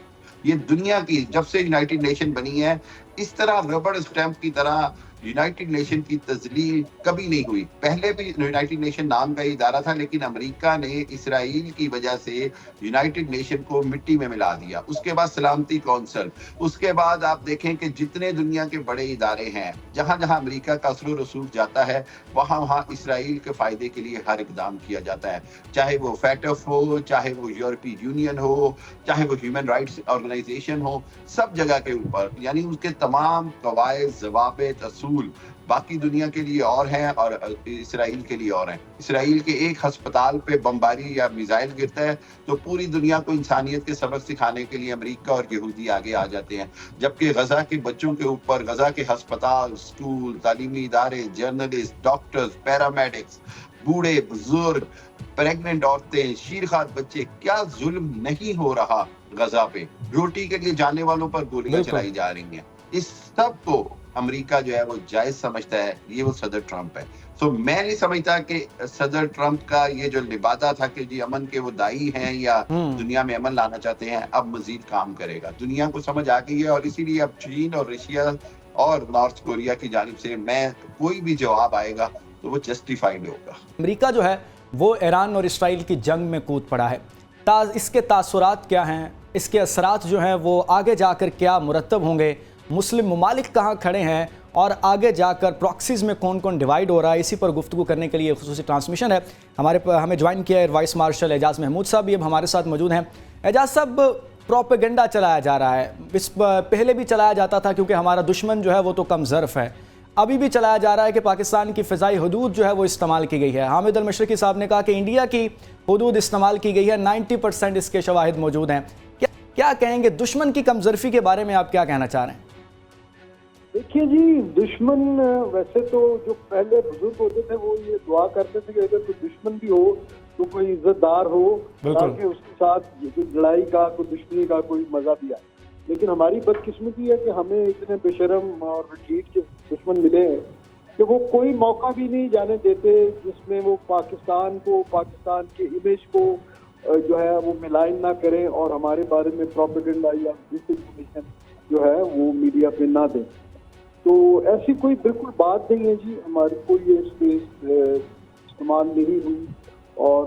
یہ دنیا کی جب سے یونائٹڈ نیشن بنی ہے، اس طرح ربڑ اسٹیمپ کی طرح یونائٹڈ نیشن کی تذلیل کبھی نہیں ہوئی. پہلے بھی یونائٹڈ نیشن نام کا ادارہ تھا، لیکن امریکہ نے اسرائیل کی وجہ سے یونائٹڈ نیشن کو مٹی میں ملا دیا. اس کے بعد سلامتی کونسل، اس کے بعد آپ دیکھیں کہ جتنے دنیا کے بڑے ادارے ہیں، جہاں جہاں امریکہ کا اثر و رسوخ جاتا ہے، وہاں اسرائیل کے فائدے کے لیے ہر اقدام کیا جاتا ہے، چاہے وہ فیٹف ہو، چاہے وہ یورپی یونین ہو، چاہے وہ ہیومن رائٹس آرگنائزیشن ہو. سب جگہ کے اوپر یعنی اس کے تمام قواعد، ضوابط، اصول باقی دنیا کے لیے اور ہیں اور اسرائیل کے لیے اور ہیں. اسرائیل کے ایک ہسپتال پہ بمباری یا میزائل گرتا ہے تو پوری دنیا کو انسانیت کے سبق سکھانے کے لیے امریکہ اور یہودی آگے آ جاتے ہیں، جبکہ غزہ کے بچوں کے اوپر، غزہ کے ہسپتال، اسکول، تعلیمی ادارے، جرنلسٹ، ڈاکٹرز، پیرامیڈکس، بوڑھے بزرگ، پریگننٹ عورتیں، شیرخوار بچے، کیا ظلم نہیں ہو رہا غزہ پہ. روٹی کے لیے جانے والوں پر گولیاں چلائی جا رہی ہیں. اس سب کو امریکہ جو ہے وہ جائز سمجھتا ہے. یہ وہ صدر ٹرمپ ہے. تو میں نہیں سمجھتا کہ صدر ٹرمپ کا یہ جو لبادہ تھا کہ جی امن کے وہ دائی ہیں یا دنیا میں امن لانا چاہتے ہیں، اب مزید کام کرے گا. دنیا کو سمجھ آ گئی ہے، اور اسی لیے اب چین اور رشیا اور نارتھ کوریا کی جانب سے کوئی بھی جواب آئے گا تو وہ جسٹیفائڈ ہوگا. امریکہ جو ہے وہ ایران اور اسرائیل کی جنگ میں کود پڑا ہے. اس کے تاثرات کیا ہیں، اس کے اثرات جو ہیں وہ آگے جا کر کیا مرتب ہوں گے، مسلم ممالک کہاں کھڑے ہیں، اور آگے جا کر پراکسیز میں کون کون ڈیوائیڈ ہو رہا ہے، اسی پر گفتگو کرنے کے لیے خصوصی ٹرانسمیشن ہے. ہمیں جوائن کیا ہے وائس مارشل اعجاز محمود صاحب، بھی اب ہمارے ساتھ موجود ہیں. اعجاز صاحب، پروپیگنڈا چلایا جا رہا ہے، پہلے بھی چلایا جاتا تھا کیونکہ ہمارا دشمن جو ہے وہ تو کم ظرف ہے. ابھی بھی چلایا جا رہا ہے کہ پاکستان کی فضائی حدود جو ہے وہ استعمال کی گئی ہے. حامد المشرقی صاحب نے کہا کہ انڈیا کی حدود استعمال کی گئی ہے، 90% اس کے شواہد موجود ہیں. کیا کہیں گے دشمن کی کم ظرفی کے بارے میں، آپ کیا کہنا چاہ رہے ہیں؟ دیکھیے جی، دشمن ویسے تو جو پہلے بزرگ ہوتے تھے وہ یہ دعا کرتے تھے کہ اگر کوئی دشمن بھی ہو تو کوئی عزت دار ہو تاکہ اس کے ساتھ لڑائی کا، کوئی دشمنی کا کوئی مزہ بھی آئے. لیکن ہماری بدقسمتی ہے کہ ہمیں اتنے بے شرم اور رٹیٹ کے دشمن ملے ہیں کہ وہ کوئی موقع بھی نہیں جانے دیتے جس میں وہ پاکستان کو، پاکستان کے امیج کو جو ہے وہ ملائن نہ کریں اور ہمارے بارے میں پروپیگنڈا یا ڈس انفارمیشن جو ہے وہ میڈیا پہ نہ دیں. تو ایسی کوئی بالکل بات نہیں ہے جی، ہماری کوئی یہ اسپیس استعمال نہیں ہوئی، اور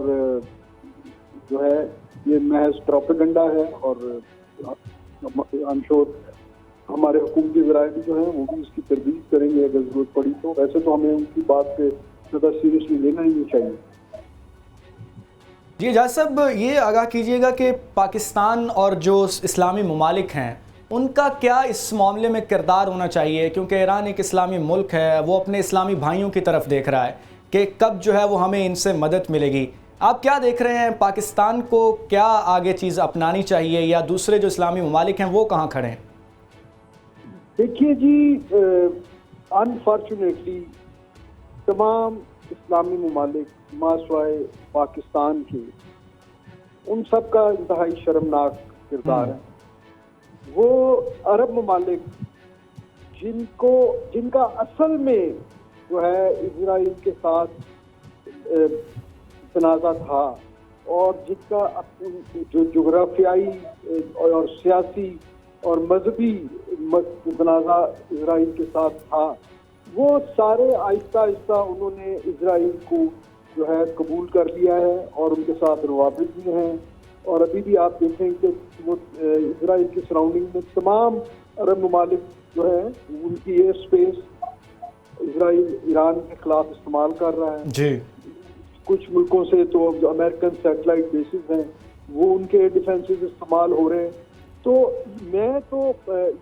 جو ہے یہ محض پروپیگنڈا ہے. اور I'm sure ہمارے حکومتی ذرائع بھی جو ہیں وہ بھی اس کی تردید کریں گے اگر ضرورت پڑی تو. ویسے تو ہمیں ان کی بات پہ زیادہ سیریسلی لینا ہی نہیں چاہیے. جی اعجاز صاحب، یہ آگاہ کیجیے گا کہ پاکستان اور جو اسلامی ممالک ہیں ان کا کیا اس معاملے میں کردار ہونا چاہیے، کیونکہ ایران ایک اسلامی ملک ہے، وہ اپنے اسلامی بھائیوں کی طرف دیکھ رہا ہے کہ کب جو ہے وہ ہمیں ان سے مدد ملے گی. آپ کیا دیکھ رہے ہیں، پاکستان کو کیا آگے چیز اپنانی چاہیے، یا دوسرے جو اسلامی ممالک ہیں وہ کہاں کھڑے ہیں؟ دیکھیے جی، انفارچونیٹلی تمام اسلامی ممالک ماسوائے پاکستان کے، ان سب کا انتہائی شرمناک کردار ہے. وہ عرب ممالک جن کا اصل میں جو ہے اسرائیل کے ساتھ تنازع تھا، اور جن کا جو جغرافیائی اور سیاسی اور مذہبی تنازع اسرائیل کے ساتھ تھا، وہ سارے آہستہ آہستہ انہوں نے اسرائیل کو جو ہے قبول کر لیا ہے اور ان کے ساتھ روابط بھی ہیں. اور ابھی بھی آپ دیکھیں کہ وہ اسرائیل کی سراؤنڈنگ میں تمام عرب ممالک جو ہے ان کی ایئر اسپیس اسرائیل ایران کے خلاف استعمال کر رہا ہے. جی، کچھ ملکوں سے تو جو امریکن سیٹلائٹ بیسز ہیں وہ ان کے ڈیفینسز استعمال ہو رہے ہیں. تو میں تو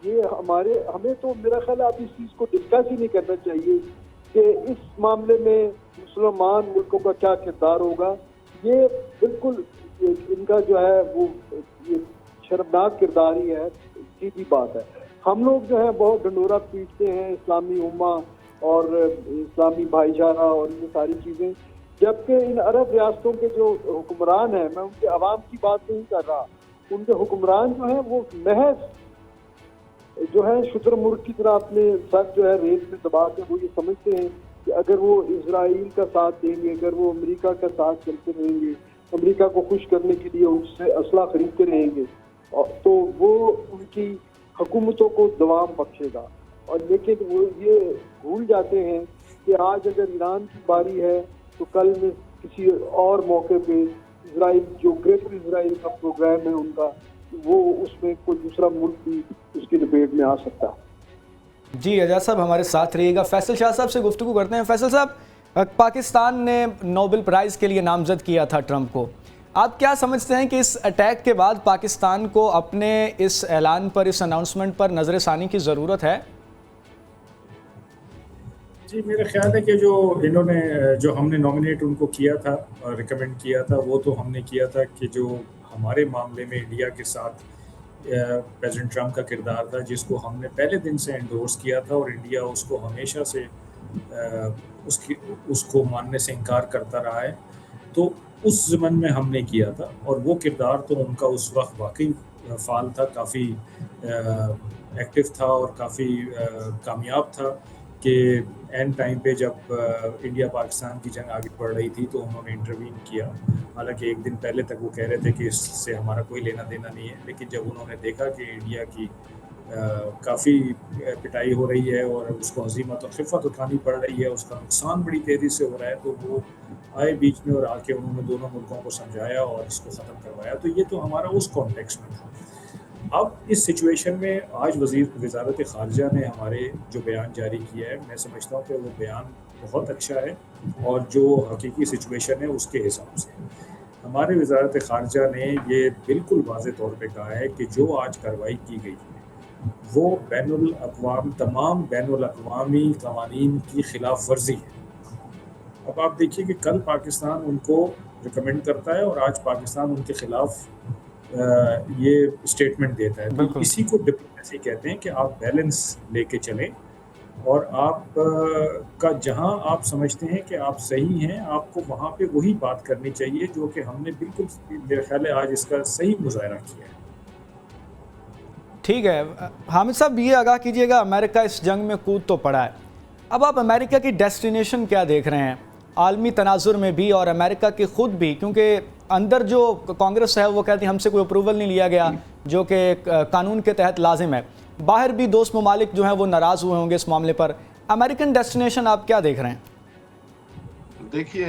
یہ ہمیں تو میرا خیال ہے اب اس چیز کو ڈسکس ہی نہیں کرنا چاہیے کہ اس معاملے میں مسلمان ملکوں کا کیا کردار ہوگا. یہ بالکل ان کا جو ہے وہ یہ شرمناک کردار ہی ہے. سیدھی بات ہے، ہم لوگ جو ہے بہت ڈنڈورا پیٹتے ہیں اسلامی امہ اور اسلامی بھائی چارہ اور یہ ساری چیزیں، جبکہ ان عرب ریاستوں کے جو حکمران ہیں، میں ان کے عوام کی بات نہیں کر رہا، ان کے حکمران جو ہیں وہ محض جو ہے شتر مرغ کی طرح اپنے سر جو ہے ریت میں دبا کے وہ یہ سمجھتے ہیں کہ اگر وہ اسرائیل کا ساتھ دیں گے، اگر وہ امریکہ کا ساتھ چلتے رہیں گے، امریکہ کو خوش کرنے کے لیے ان سے اسلحہ خریدتے رہیں گے، تو وہ ان کی حکومتوں کو دوام بخشے گا. اور لیکن وہ یہ بھول جاتے ہیں کہ آج اگر ایران کی باری ہے تو کل میں کسی اور موقع پہ اسرائیل جو گریٹر اسرائیل کا پروگرام ہے ان کا، وہ اس میں کوئی دوسرا ملک بھی اس کی لپیٹ میں آ سکتا ہے. جی اعجاز صاحب ہمارے ساتھ رہیے گا. فیصل شاہ صاحب سے گفتگو کرتے ہیں. فیصل صاحب، پاکستان نے نوبل پرائز کے لیے نامزد کیا تھا ٹرمپ کو. آپ کیا سمجھتے ہیں کہ اس اٹیک کے بعد پاکستان کو اپنے اس اعلان پر، اس اناؤنسمنٹ پر نظر ثانی کی ضرورت ہے؟ جی میرا خیال ہے کہ جو ہم نے نامنیٹ ان کو کیا تھا اور ریکمینڈ کیا تھا، وہ تو ہم نے کیا تھا کہ جو ہمارے معاملے میں انڈیا کے ساتھ پریزیڈنٹ ٹرمپ کا کردار تھا، جس کو ہم نے پہلے دن سے انڈورس کیا تھا، اور انڈیا اس کو ہمیشہ سے اس کو ماننے سے انکار کرتا رہا ہے، تو اس ضمن میں ہم نے کیا تھا. اور وہ کردار تو ان کا اس وقت واقعی فعال تھا، کافی ایکٹیو تھا اور کافی کامیاب تھا. کہ اینڈ ٹائم پہ جب انڈیا پاکستان کی جنگ آگے بڑھ رہی تھی تو انہوں نے انٹروین کیا. حالانکہ ایک دن پہلے تک وہ کہہ رہے تھے کہ اس سے ہمارا کوئی لینا دینا نہیں ہے, لیکن جب انہوں نے دیکھا کہ انڈیا کی کافی پٹائی ہو رہی ہے اور اس کو ہزیمت اور خفت اٹھانی پڑ رہی ہے, اس کا نقصان بڑی تیزی سے ہو رہا ہے, تو وہ آئے بیچ میں اور آ کے انہوں نے دونوں ملکوں کو سمجھایا اور اس کو ختم کروایا. تو یہ تو ہمارا اس کانٹیکسٹ میں تھا. اب اس سچویشن میں آج وزارت خارجہ نے ہمارے جو بیان جاری کیا ہے, میں سمجھتا ہوں کہ وہ بیان بہت اچھا ہے اور جو حقیقی سچویشن ہے اس کے حساب سے ہمارے وزارت خارجہ نے یہ بالکل واضح طور پہ کہا ہے کہ جو آج کارروائی کی گئی ہے وہ تمام بین الاقوامی قوانین کی خلاف ورزی ہے. اب آپ دیکھیے کہ کل پاکستان ان کو ریکمینڈ کرتا ہے اور آج پاکستان ان کے خلاف یہ اسٹیٹمنٹ دیتا ہے. تو اسی کو ڈپلومیسی کہتے ہیں کہ آپ بیلنس لے کے چلیں اور آپ کا جہاں آپ سمجھتے ہیں کہ آپ صحیح ہیں, آپ کو وہاں پہ وہی بات کرنی چاہیے جو کہ ہم نے بالکل میرے خیال ہے آج اس کا صحیح مظاہرہ کیا ہے. ٹھیک ہے حامد صاحب, یہ آگاہ کیجیے گا, امریکہ اس جنگ میں کود تو پڑا ہے, اب آپ امریکہ کی ڈیسٹینیشن کیا دیکھ رہے ہیں عالمی تناظر میں بھی اور امریکہ کی خود بھی, کیونکہ اندر جو کانگریس ہے وہ کہتی ہے ہم سے کوئی اپروول نہیں لیا گیا جو کہ قانون کے تحت لازم ہے, باہر بھی دوست ممالک جو ہیں وہ ناراض ہوئے ہوں گے اس معاملے پر. امریکن ڈیسٹینیشن آپ کیا دیکھ رہے ہیں؟ دیکھیے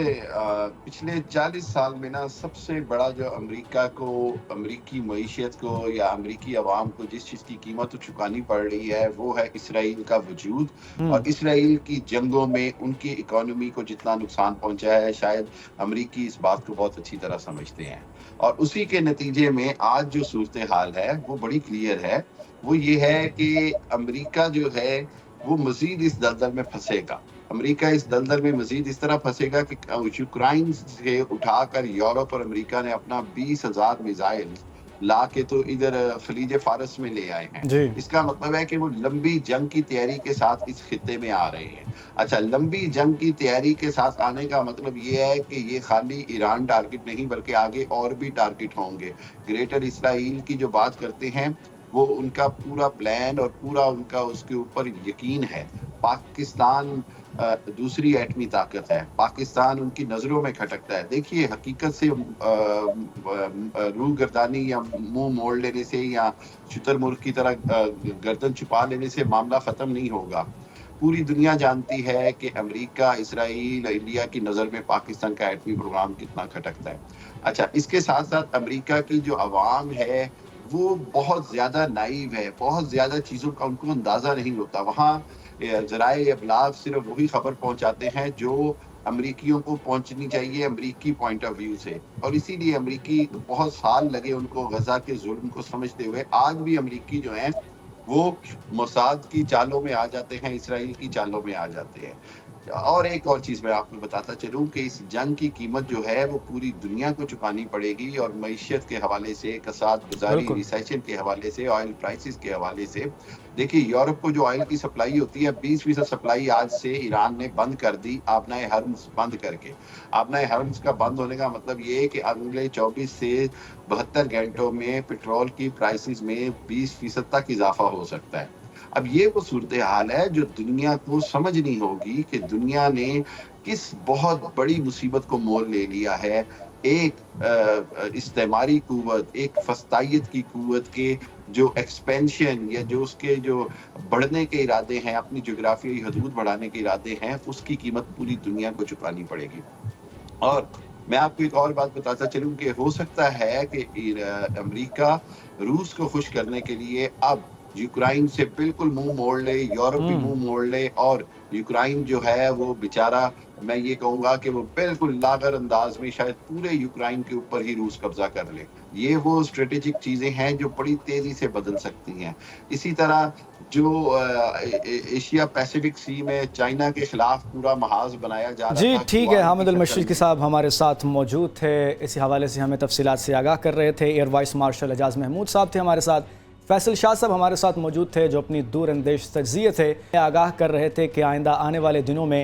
پچھلے 40 سال میں نا سب سے بڑا جو امریکہ کو, امریکی معیشت کو یا امریکی عوام کو جس چیز کی قیمت چکانی پڑ رہی ہے وہ ہے اسرائیل کا وجود, اور اسرائیل کی جنگوں میں ان کی اکانومی کو جتنا نقصان پہنچا ہے شاید امریکی اس بات کو بہت اچھی طرح سمجھتے ہیں. اور اسی کے نتیجے میں آج جو صورتحال ہے وہ بڑی کلیئر ہے. وہ یہ ہے کہ امریکہ جو ہے وہ مزید اس دلدل میں پھنسے گا. امریکہ اس دلدل میں مزید اس طرح پھنسے گا کہ یوکرائن سے اٹھا کر یورپ اور امریکہ نے اپنا 20,000 میزائل لا کے تو ادھر خلیج فارس میں لے آئے ہیں. اس کا مطلب ہے کہ وہ لمبی جنگ کی تیاری کے ساتھ اس خطے میں آ رہے ہیں. اچھا, لمبی جنگ کی تیاری کے ساتھ آنے کا مطلب یہ ہے کہ یہ خالی ایران ٹارگٹ نہیں بلکہ آگے اور بھی ٹارگٹ ہوں گے. گریٹر اسرائیل کی جو بات کرتے ہیں وہ ان کا پورا پلان اور پورا ان کا اس کے اوپر یقین ہے. پاکستان دوسری ایٹمی طاقت ہے, پاکستان ان کی نظروں میں کھٹکتا ہے. دیکھیے حقیقت سے روح گردانی یا منہ موڑ لینے سے یا شتر مرغ کی طرح گردن چھپا لینے سے معاملہ ختم نہیں ہوگا. پوری دنیا جانتی ہے کہ امریکہ, اسرائیل, انڈیا کی نظر میں پاکستان کا ایٹمی پروگرام کتنا کھٹکتا ہے. اچھا, اس کے ساتھ ساتھ امریکہ کی جو عوام ہے وہ بہت زیادہ نائیو ہے, بہت زیادہ چیزوں کا ان کو اندازہ نہیں ہوتا. وہاں ذرائع ابلاغ صرف وہی خبر پہنچاتے ہیں جو امریکیوں کو پہنچنی چاہیے امریکی پوائنٹ آف ویو سے, اور اسی لیے امریکی بہت سال لگے ان کو غزہ کے ظلم کو سمجھتے ہوئے. آج بھی امریکی جو ہیں وہ موساد کی چالوں میں آ جاتے ہیں, اسرائیل کی چالوں میں آ جاتے ہیں. اور ایک اور چیز میں آپ کو بتاتا چلوں کہ اس جنگ کی قیمت جو ہے وہ پوری دنیا کو چکانی پڑے گی, اور معیشت کے حوالے سے, کساد گزاری, ریسیشن کے حوالے سے, آئل پرائسز کے حوالے سے. دیکھیے یورپ کو جو آئل کی سپلائی ہوتی ہے 20% سپلائی آج سے ایران نے بند کر دی آبنائے ہرمز بند کر کے. آبنائے ہرمز کا بند ہونے کا مطلب یہ ہے کہ اگلے 24 سے 72 گھنٹوں میں پیٹرول کی پرائسز میں 20% تک اضافہ ہو سکتا ہے. اب یہ وہ صورتحال ہے جو دنیا کو سمجھنی ہوگی کہ دنیا نے کس بہت بڑی مصیبت کو مول لے لیا ہے. ایک استعماری قوت, ایک فسطائیت کی قوت کے جو ایکسپینشن یا جو اس کے جو بڑھنے کے ارادے ہیں, اپنی جغرافیائی حدود بڑھانے کے ارادے ہیں, اس کی قیمت پوری دنیا کو چکانی پڑے گی. اور میں آپ کو ایک اور بات بتاتا چلوں کہ ہو سکتا ہے کہ امریکہ روس کو خوش کرنے کے لیے اب یوکرائن سے بالکل منہ موڑ لے, یورپ بھی منہ موڑ لے, اور یوکرائن جو ہے وہ بیچارہ, میں یہ کہوں گا کہ وہ بالکل لاغر انداز میں شاید پورے یوکرائن کے اوپر ہی روس قبضہ کر لے. یہ وہ اسٹریٹجک چیزیں ہیں جو بڑی تیزی سے بدل سکتی ہیں. اسی طرح جو ایشیا پیسیفک سی میں چائنا کے خلاف پورا محاذ بنایا جا رہا ہے. جی ٹھیک ہے, حامد المشرقی صاحب ہمارے ساتھ موجود تھے, اسی حوالے سے ہمیں تفصیلات سے آگاہ کر رہے تھے. ایئر وائس مارشل اعجاز محمود صاحب تھے ہمارے ساتھ, فیصل شاہ صاحب ہمارے ساتھ موجود تھے جو اپنی دور اندیش تجزیے تھے, آگاہ کر رہے تھے کہ آئندہ آنے والے دنوں میں